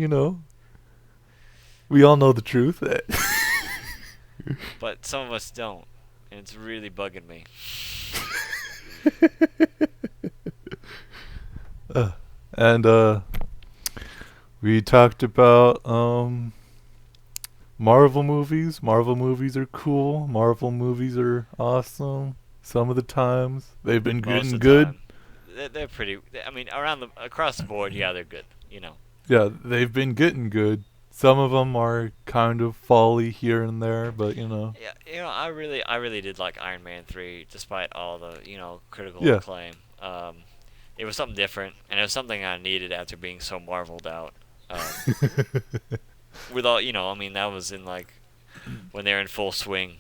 we all know the truth. but some of us don't, and it's really bugging me. And we talked about Marvel movies. Marvel movies are cool. Marvel movies are awesome. Some of the times they've been Most getting of the good. time, they're pretty. I mean, across the board, yeah, they're good. Yeah, they've been getting good. Some of them are kind of folly here and there, but Yeah, I really did like Iron Man 3, despite all the critical Yeah. acclaim. It was something different, and it was something I needed after being so marveled out. With all I mean, that was in like when they're in full swing,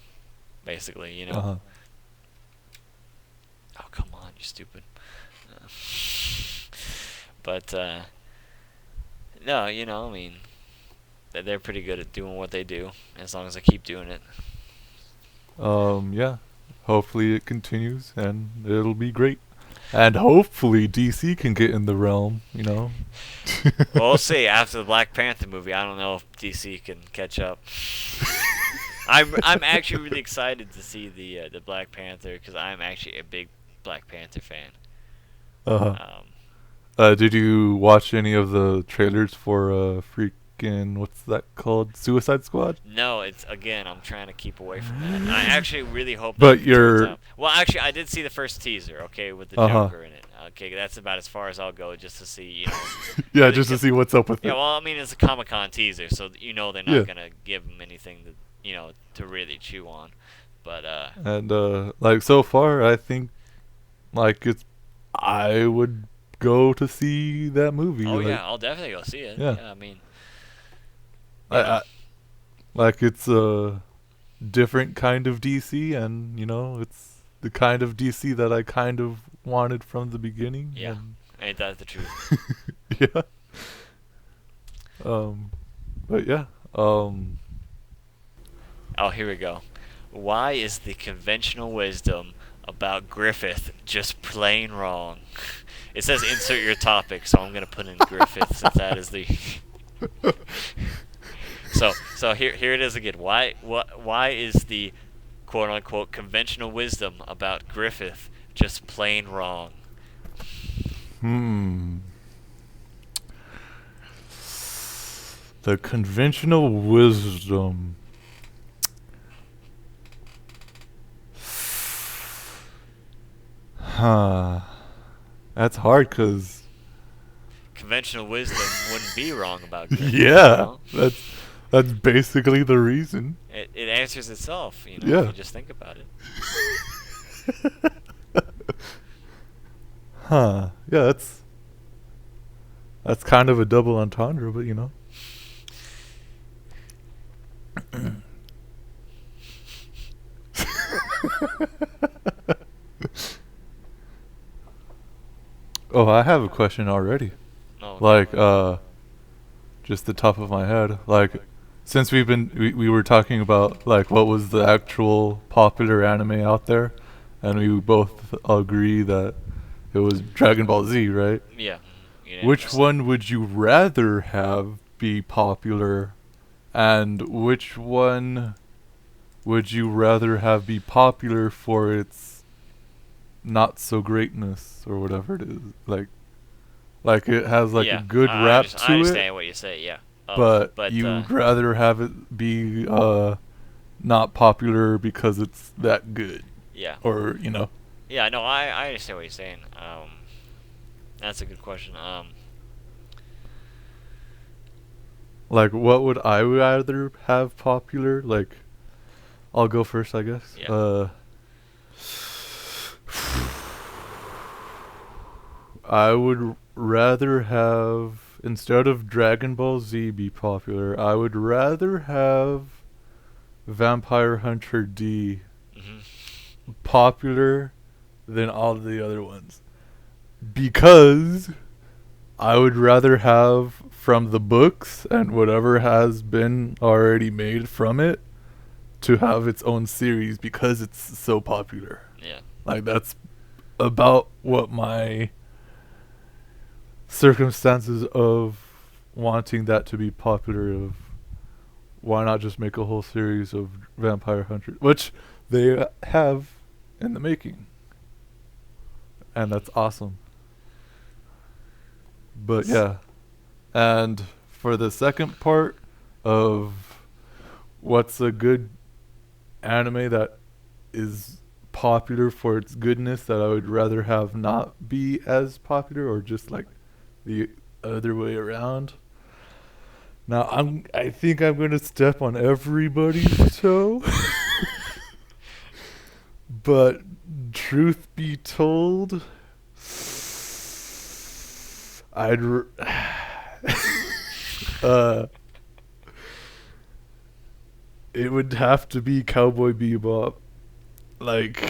basically. Uh-huh. Oh, come on, you stupid. Uh, but no, I mean, they're pretty good at doing what they do, as long as I keep doing it. Yeah. Hopefully it continues and it'll be great. And hopefully DC can get in the realm, Well, we'll see. After the Black Panther movie, I don't know if DC can catch up. I'm actually really excited to see the Black Panther, because I'm actually a big Black Panther fan. Uh-huh. Um, Did you watch any of the trailers for freaking what's that called? Suicide Squad? no, I'm trying to keep away from that. I actually really hope But that turns you're out. Well, actually, I did see the first teaser. Okay, with the Uh-huh. Joker in it. Okay, that's about as far as I'll go, just to see. Yeah, really just to get- see what's up with Yeah, it. well, I mean, it's a Comic-Con teaser, so they're not Yeah. gonna give them anything to really chew on. But And like so far, I think like I would go to see that movie. oh like, yeah, I'll definitely go see it. Yeah. I mean, I like it's a different kind of DC, and it's the kind of DC that I kind of wanted from the beginning. Yeah. and- ain't that the truth? yeah. But yeah. Oh, here we go. Why is the conventional wisdom about Griffith just plain wrong? It says insert your topic, so I'm gonna put in Griffith, since that is the. So here it is again. Why is the quote unquote conventional wisdom about Griffith just plain wrong? The conventional wisdom. Huh. That's hard because, Conventional wisdom wouldn't be wrong about Griffith. yeah, that's basically the reason. It answers itself, if Yeah. you just think about it. Huh. Yeah, that's kind of a double entendre, but Oh, I have a question already. Oh, Like, just the top of my head. Like, since we were talking about like what was the actual popular anime out there, and we both agree that it was Dragon Ball Z, right? yeah. Which unanimously. one would you rather have be popular, and which one would you rather have be popular for its not so greatness or whatever it is? Like it has like Yeah, a good I rap I to understand it, what you say. Yeah. but you'd rather have it be not popular because it's that good, yeah. or Yeah, no, I understand what you're saying. That's a good question. like what would I rather have popular? Like, I'll go first, I guess. Yeah. I would rather have, instead of Dragon Ball Z be popular, I would rather have Vampire Hunter D Mhm. popular than all the other ones. Because I would rather have from the books and whatever has been already made from it to have its own series because it's so popular. Yeah. Like, that's about what my circumstances of wanting that to be popular of why not just make a whole series of Vampire Hunters, which they have in the making. And that's awesome. But yeah. And for the second part of what's a good anime that is popular for its goodness that I would rather have not be as popular, or just like the other way around. Now I think I'm gonna step on everybody's toe. But truth be told, it would have to be Cowboy Bebop. Like,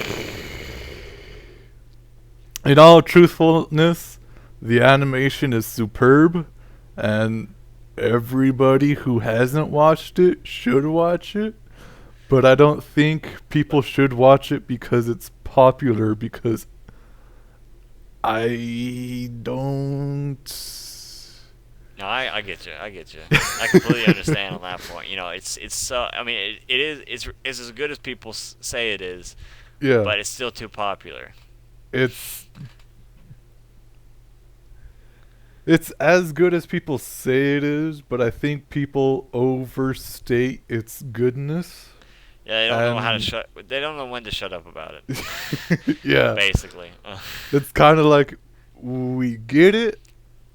in all truthfulness, the animation is superb, and everybody who hasn't watched it should watch it. But I don't think people should watch it because it's popular, because I don't... No, I get you. I completely understand on that point. You know, it's so. I mean, it's as good as people say it is. Yeah. But it's still too popular. It's as good as people say it is, but I think people overstate its goodness. Yeah, they don't know how to shut. They don't know when to shut up about it. Yeah. Basically. It's kind of like, we get it,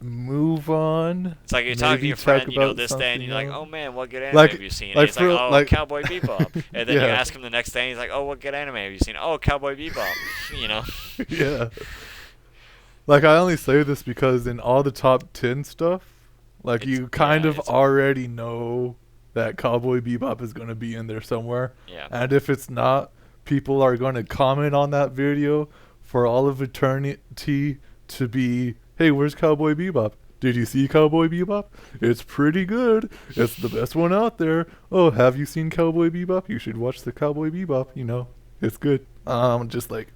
move on. It's like you're talking to your friend, you know, this day, and you're like, "Oh man, what good anime have you seen?" And he's like, "Oh, Cowboy Bebop." And then you ask him the next day, and he's like, "Oh, what good anime have you seen?" "Oh, Cowboy Bebop." You know. Yeah. Like, I only say this because in all the top 10 stuff, like, you kind of already know that Cowboy Bebop is going to be in there somewhere. Yeah. And if it's not, people are going to comment on that video for all of eternity to be, "Hey, where's Cowboy Bebop? Did you see Cowboy Bebop? It's pretty good. It's the best one out there. Oh, have you seen Cowboy Bebop? You should watch the Cowboy Bebop. You know, it's good." Just like,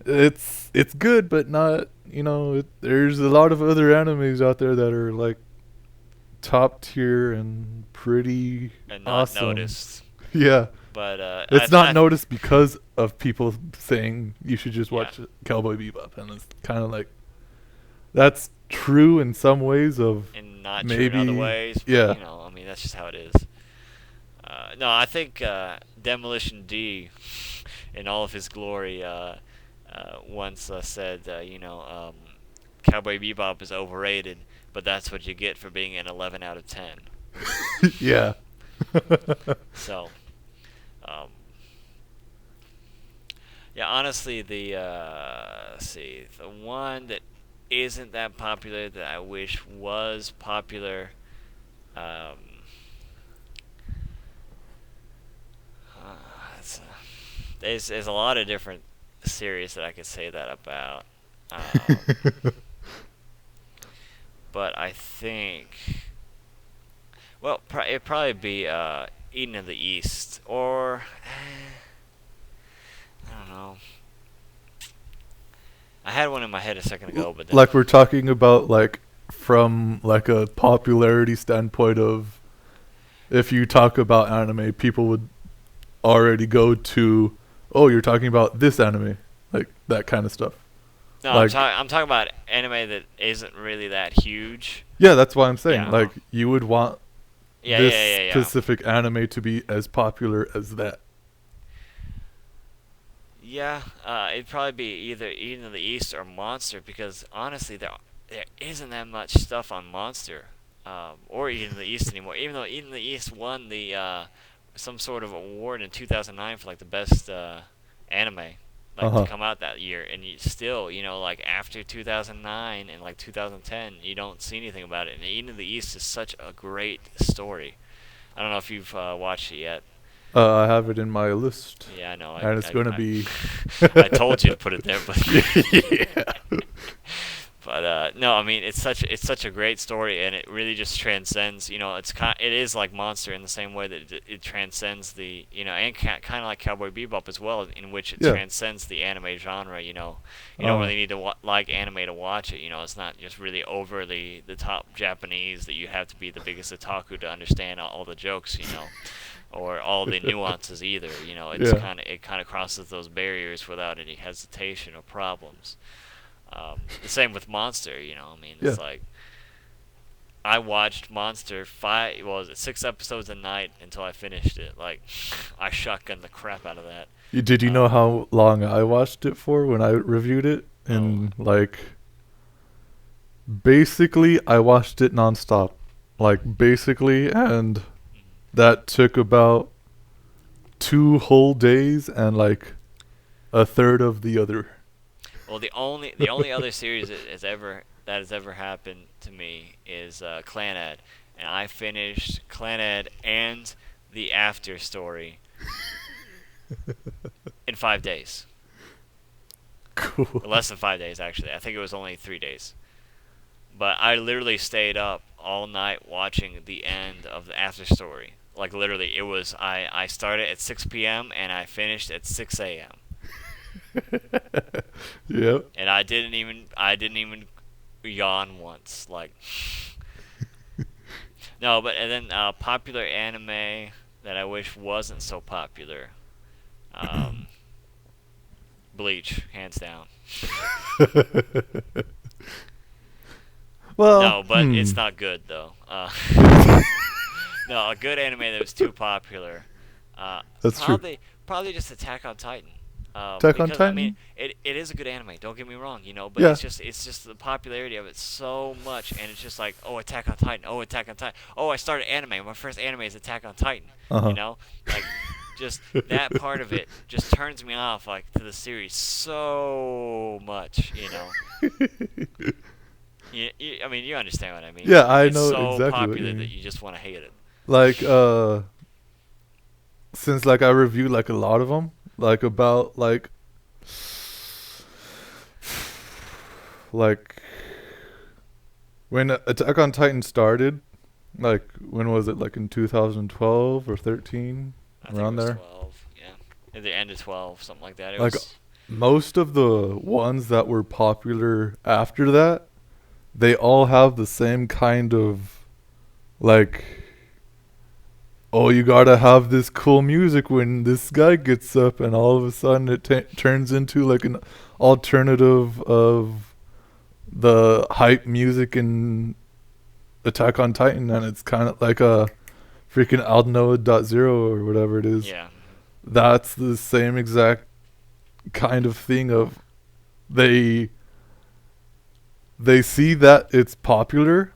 it's good, but not, you know, there's a lot of other animes out there that are like top tier and pretty and not awesome. Noticed. Yeah. But it's not noticed because of people saying you should just watch Cowboy Bebop, and it's kind of like, that's true in some ways, and not maybe, true in other ways. But, yeah. You know, I mean, that's just how it is. No, I think Demolition D, in all of his glory, once said, you know, Cowboy Bebop is overrated, but that's what you get for being an 11 out of 10. Yeah. So, yeah, honestly, the one that isn't that popular that I wish was popular, there's a lot of different series that I could say that about. But I think, well, it'd probably be Eden of the East, or I don't know. I had one in my head a second ago, but then like, we're talking about, like, from like a popularity standpoint of, if you talk about anime, people would already go to, "Oh, you're talking about this anime," like that kind of stuff. No, like, I'm talking about anime that isn't really that huge. Yeah, that's why I'm saying. Yeah. Like, you would want this Yeah. specific anime to be as popular as that. Yeah, it'd probably be either Eden of the East or Monster, because honestly, there isn't that much stuff on Monster, or Eden of the East anymore. Even though Eden of the East won the some sort of award in 2009 for like the best anime, like to come out that year, and you still, you know, like after 2009 and like 2010, you don't see anything about it. And Eden of the East is such a great story. I don't know if you've watched it yet. I have it in my list. Yeah, I know. And it's going to be... I told you to put it there, but Yeah. but no, I mean it's such a great story, and it really just transcends. It is like Monster in the same way that it transcends the and kind of like Cowboy Bebop as well, in which it Yeah. transcends the anime genre. You don't Uh-huh. really need to like anime to watch it. It's not just really overly the top Japanese that you have to be the biggest otaku to understand all the jokes. Or all the nuances either. It's Yeah. it kind of crosses those barriers without any hesitation or problems. The same with Monster. I mean, it's Yeah. like I watched Monster 6 episodes a night until I finished it. Like I shotgunned the crap out of that. Did you know how long I watched it for when I reviewed it? Oh. And basically I watched it nonstop. And that took about 2 whole days and a third of the other. Well, the only other series that has ever happened to me is Clanad, and I finished Clanad and the After Story in 5 days. Cool. Less than 5 days, actually. I think it was only 3 days. But I literally stayed up all night watching the end of the After Story. Like literally, it was I started at 6 p.m. and I finished at 6 a.m. Yep. And I didn't even yawn once. Like no, but and then popular anime that I wish wasn't so popular. Bleach, hands down. Well, No, but it's not good though. No, a good anime that was too popular. That's true. Probably just Attack on Titan. Attack on because, I Titan? mean, it is a good anime. Don't get me wrong, but Yeah. it's just the popularity of it so much, and it's just like, oh, Attack on Titan, oh, Attack on Titan, oh, I started anime. My first anime is Attack on Titan. Uh-huh. Like just that part of it just turns me off to the series so much. I mean, you understand what I mean. Yeah, I it's know so exactly what you popular mean. that you just want to hate it. Since I reviewed a lot of them, about when Attack on Titan started, when was it? In 2012 or 13, I think around it was there. 12. Yeah, at the end of 12, something like that. It Like, was. Most of the ones that were popular after that, they all have the same kind of oh, you gotta have this cool music when this guy gets up, and all of a sudden it turns into an alternative of the hype music in Attack on Titan, and it's kind of like a freaking Aldnoah.0 or whatever it is. Yeah. That's the same exact kind of thing of they see that it's popular,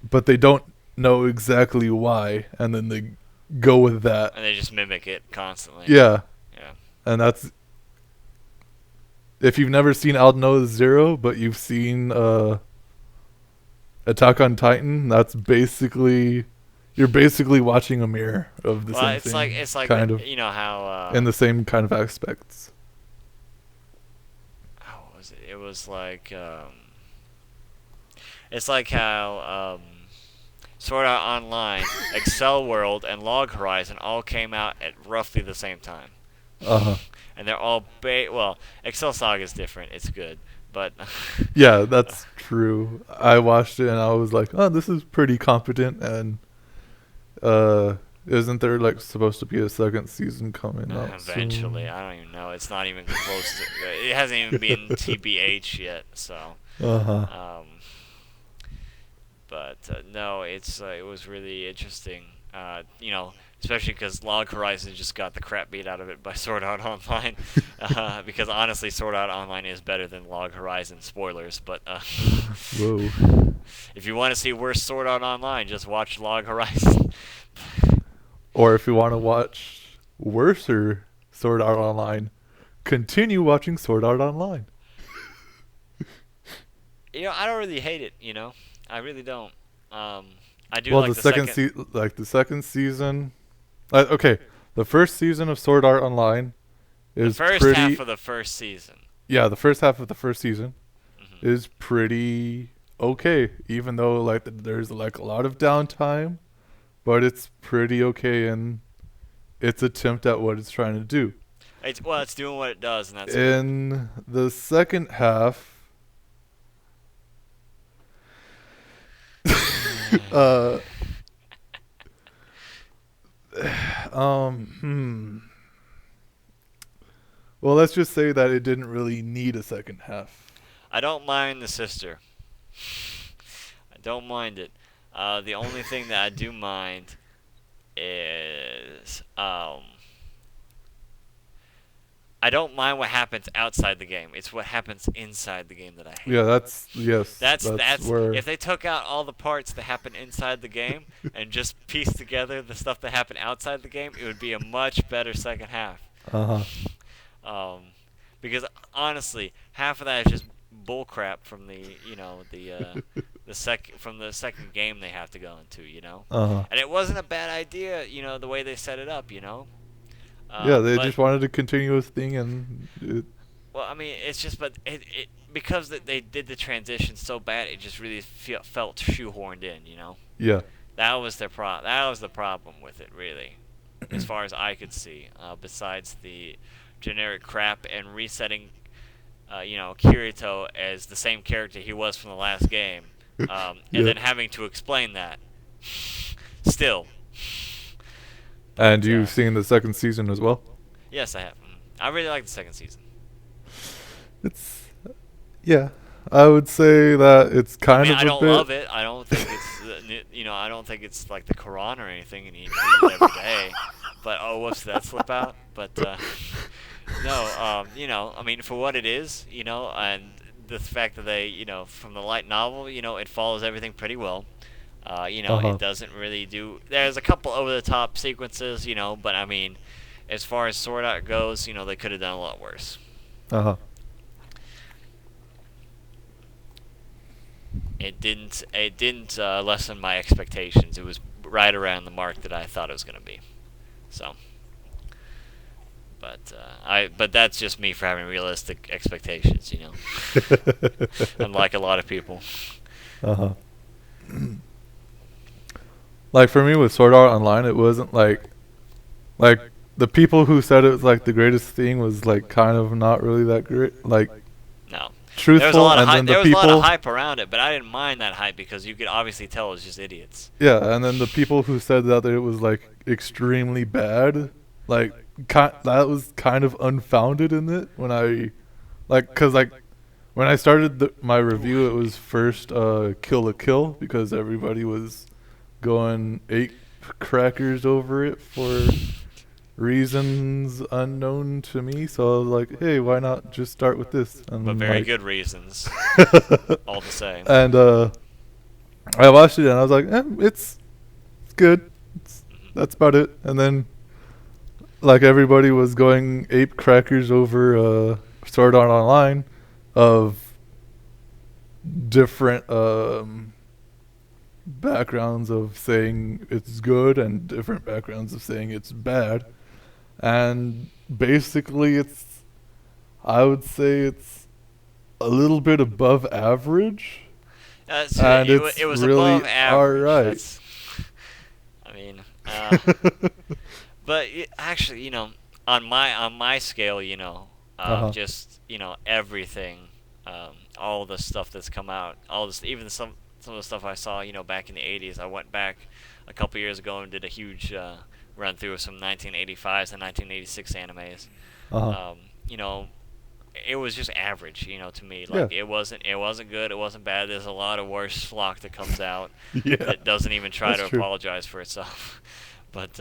but they don't know exactly why, and then they go with that. And they just mimic it constantly. Yeah. Yeah. And that's, if you've never seen Aldnoah Zero, but you've seen Attack on Titan, you're basically watching a mirror of the same thing. It's like kind of how in the same kind of aspects. how was it? It was it's like how Sword Art Online, Excel World, and Log Horizon all came out at roughly the same time. Uh-huh. And they're all well, Excel Saga is different. It's good, but Yeah, that's true. I watched it and I was like, oh, this is pretty competent, and isn't there supposed to be a second season coming out eventually, soon? I don't even know. It's not even close to. It hasn't even been TBH yet. So. Uh-huh. But no, it was really interesting. Especially because Log Horizon just got the crap beat out of it by Sword Art Online. Because honestly, Sword Art Online is better than Log Horizon. Spoilers, but Whoa. if you want to see worse Sword Art Online, just watch Log Horizon. Or if you want to watch worser Sword Art Online, continue watching Sword Art Online. I don't really hate it. I really don't. I do Well, like the second season. Okay, The first season of Sword Art Online The is first pretty. half of the first season. Yeah, the first half of the first season Hmm. is pretty okay, even though like there's like a lot of downtime, but it's pretty okay in its attempt at what it's trying to do. It's doing what it does, and that's good. In the second half, uh, um, well, let's just say that it didn't really need a second half. I don't mind the sister. I don't mind it. The only thing that I do mind is I don't mind what happens outside the game. It's what happens inside the game that I hate. Yeah, that's That's where. if they took out all the parts that happen inside the game and just pieced together the stuff that happened outside the game, it would be a much better second half. Uh huh. Um, because honestly, half of that is just bullcrap from the second game they have to go into. Uh huh. And it wasn't a bad idea, the way they set it up. Yeah, they But just wanted a continuous thing, and well, I mean, it's just but it because they did the transition so bad, it just really felt shoehorned in. yeah. That was That was the problem with it, really, as far as I could see. Besides the generic crap and resetting, Kirito as the same character he was from the last game, and Yeah. then having to explain that. Still. And But, you've seen the second season as well? yes, I have. I really like the second season. It's yeah. I would say that it's I kind mean, of I a don't bit. love it. I don't think it's, I don't think it's like the Quran or anything, and you need to read it every day. But oh, whoops, did that slip out? But no, I mean, for what it is, and the fact that they, from the light novel, it follows everything pretty well. Uh-huh. It doesn't really do. There's a couple over the top sequences, but I mean, as far as Sword Art goes, they could have done a lot worse. Uh-huh. It didn't lessen my expectations. It was right around the mark that I thought it was going to be. So, but that's just me for having realistic expectations. Unlike a lot of people. Uh-huh. Like for me with Sword Art Online, it wasn't like the people who said it was like the greatest thing was like kind of not really that great, like No. truthful, and then There the was a lot of people. hype around it, but I didn't mind that hype because you could obviously tell it was just idiots. Yeah, and then the people who said that it was like extremely bad, like that was kind of unfounded in it when I, cause when I started my review, it was first Kill la Kill because everybody was going eight crackers over it for reasons unknown to me. So I was like, hey, why not just start with this? And But very like, good reasons, all the same. and I watched it and I was like, it's good. That's about it. And then like everybody was going ape crackers over Sword Art Online of different backgrounds of saying it's good and different backgrounds of saying it's bad. And basically I would say it's a little bit above average. And it's it was really above average. alright. I mean, but actually, on my scale, Uh-huh. just everything, all the stuff that's come out, all this, even some of the stuff I saw, back in the '80s. I went back a couple years ago and did a huge run through of some 1985s and 1986 animes. Uh-huh. It was just average, to me. Yeah. Like it wasn't good, it wasn't bad. There's a lot of worse schlock that comes out Yeah. that doesn't even try That's to true. apologize for itself. But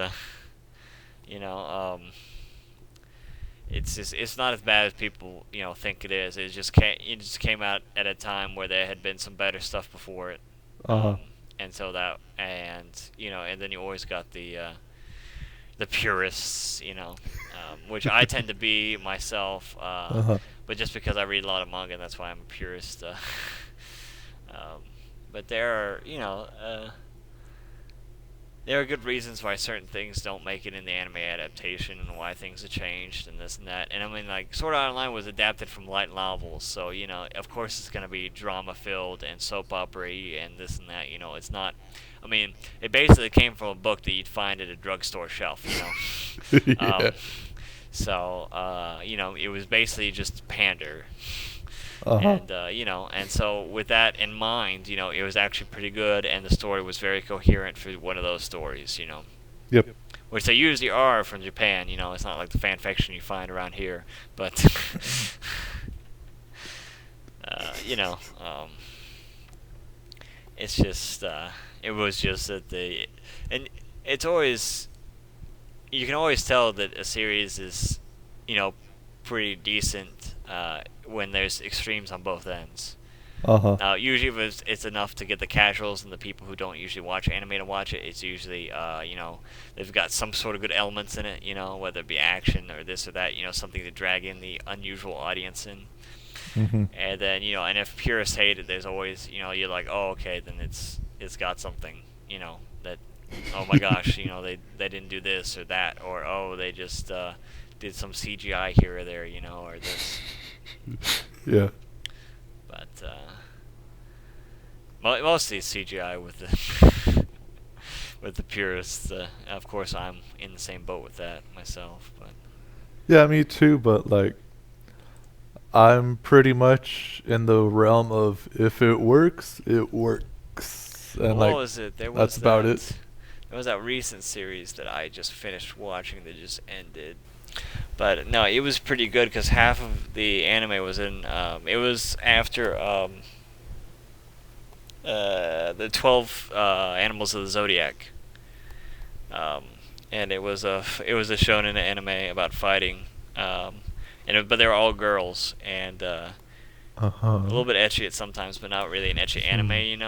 it's not as bad as people think it is. It just came out at a time where there had been some better stuff before it. Uh-huh. And so and then you always got the purists, which I tend to be myself. Uh-huh. But just because I read a lot of manga, that's why I'm a purist. But there are, there are good reasons why certain things don't make it in the anime adaptation and why things have changed and this and that. And I mean, like, Sword Art Online was adapted from light novels, so, of course it's going to be drama filled and soap opera and this and that. It's not. I mean, it basically came from a book that you'd find at a drugstore shelf. Yeah. So, it was basically just pander. Uh-huh. And so with that in mind, it was actually pretty good, and the story was very coherent for one of those stories. Yep. Which they usually are from Japan. It's not like the fan fiction you find around here, but it's just it was just that and it's always, you can always tell that a series is, pretty decent when there's extremes on both ends. Uh-huh. Usually if it's enough to get the casuals and the people who don't usually watch anime to watch it. It's usually, they've got some sort of good elements in it, whether it be action or this or that, something to drag in the unusual audience in. Mm-hmm. And then, and if purists hate it, there's always, you're like, oh, okay, then it's got something, that, oh my gosh, they didn't do this or that, or, oh, they just did some CGI here or there, or this. Yeah. But mostly CGI with the with the purists. Of course, I'm in the same boat with that myself. But Yeah, me too, but like I'm pretty much in the realm of if it works, it works. And what like was it? There was that's about it. There was that recent series that I just finished watching that just ended. But no, it was pretty good because half of the anime was in. It was after the 12 Animals of the Zodiac, and it was a shonen anime about fighting, but they were all girls and a Uh-huh. little bit ecchi at sometimes, but not really an ecchi anime.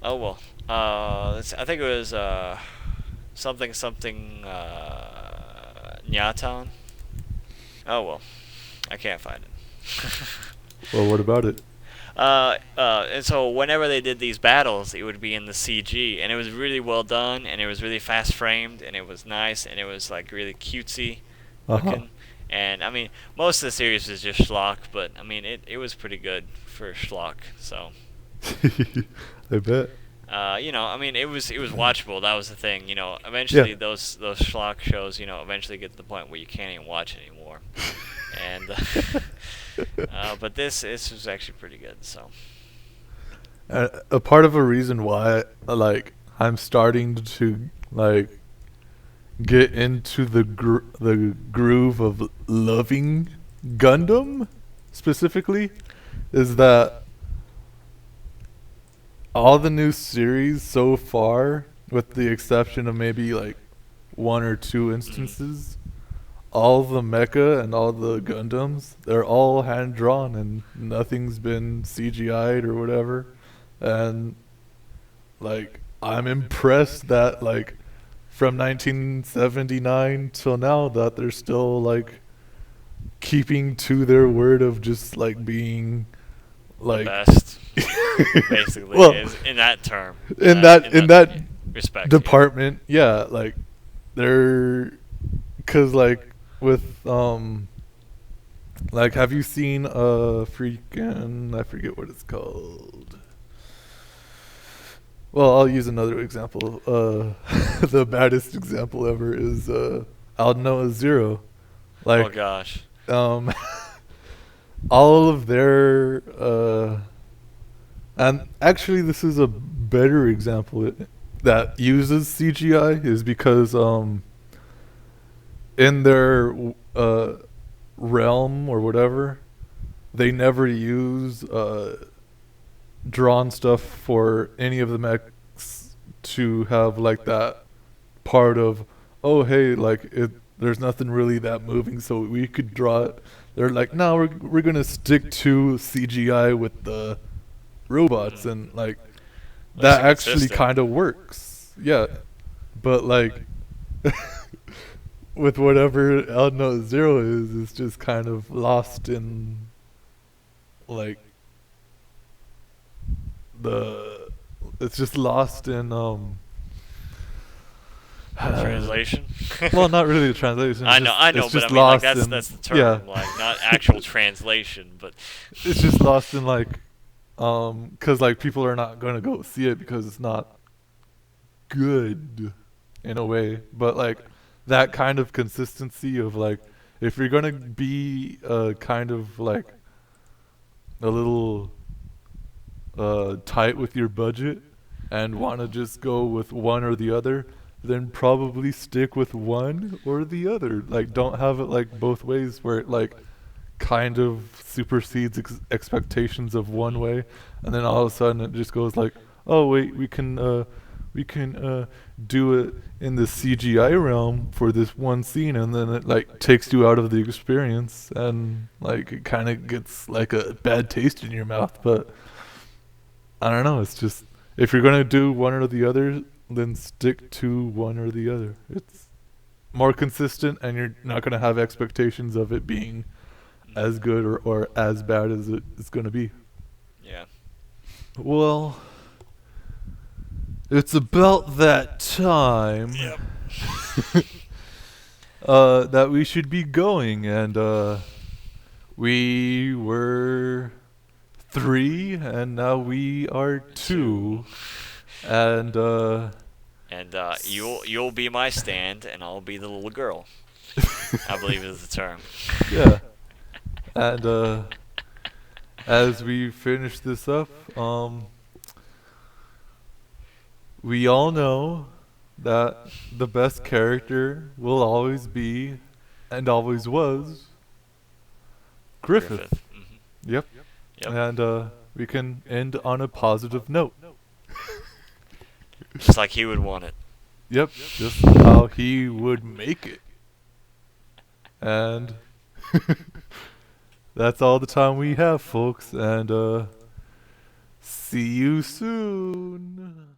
Oh well. I think it was something Nyatan. Oh well, I can't find it. Well, what about it? And so whenever they did these battles, it would be in the CG, and it was really well done, and it was really fast framed, and it was nice, and it was like really cutesy looking. Uh-huh. And I mean, most of the series was just schlock, but I mean, it was pretty good for schlock. So, I bet. I mean, it was watchable. That was the thing. Eventually Yeah. those schlock shows, eventually get to the point where you can't even watch it anymore. And but this was actually pretty good. So A part of a reason why like I'm starting to like get into the groove of loving Gundam specifically is that all the new series so far, with the exception of maybe like one or two instances, all the mecha and all the Gundams, they're all hand drawn and nothing's been CGI'd or whatever. And like I'm impressed that like from 1979 till now that they're still like keeping to their word of just like being like the best, basically, well, is in that term. in that respect department, yeah, like they're because like with like have you seen freaking I forget what it's called. Well, I'll use another example. The baddest example ever is Aldnoah Zero. Like, oh gosh. um, all of their and actually this is a better example that uses CGI is because in their realm or whatever, they never use drawn stuff for any of the mechs to have like that part of, oh hey, like it there's nothing really that moving so we could draw it. They're like, no, we're gonna stick to CGI with the robots and like that actually consistent. kind of works. Yeah, but like with whatever Eldnote Zero is, it's just kind of lost in like it's just lost in Translation. Well, not really the translation. I know, it's but I just mean, like lost in, that's the term, yeah. like not actual translation, but It's just lost in like, 'cause like people are not gonna go see it because it's not good, in a way. But like that kind of consistency of like, if you're gonna be kind of like a little tight with your budget and want to just go with one or the other, then probably stick with one or the other. Like, don't have it like both ways where it like kind of supersedes expectations of one way, and then all of a sudden it just goes like, oh wait, we can do it in the CGI realm for this one scene, and then it like takes you out of the experience, and like it kind of gets like a bad taste in your mouth. But I don't know. It's just, if you're gonna do one or the other, then stick to one or the other. It's more consistent, and you're not gonna have expectations of it being as good or as bad as it's gonna be. yeah. Well, it's about that time Yep. that we should be going, and we were 3, and now we are 2, and And you'll be my stand, and I'll be the little girl. I believe is the term. yeah, and as we finish this up, we all know that the best character will always be, and always was, Griffith. Yep. Yep. And we can end on a positive note. Just like he would want it. Yep, just how he would make it. And that's all the time we have, folks. And see you soon.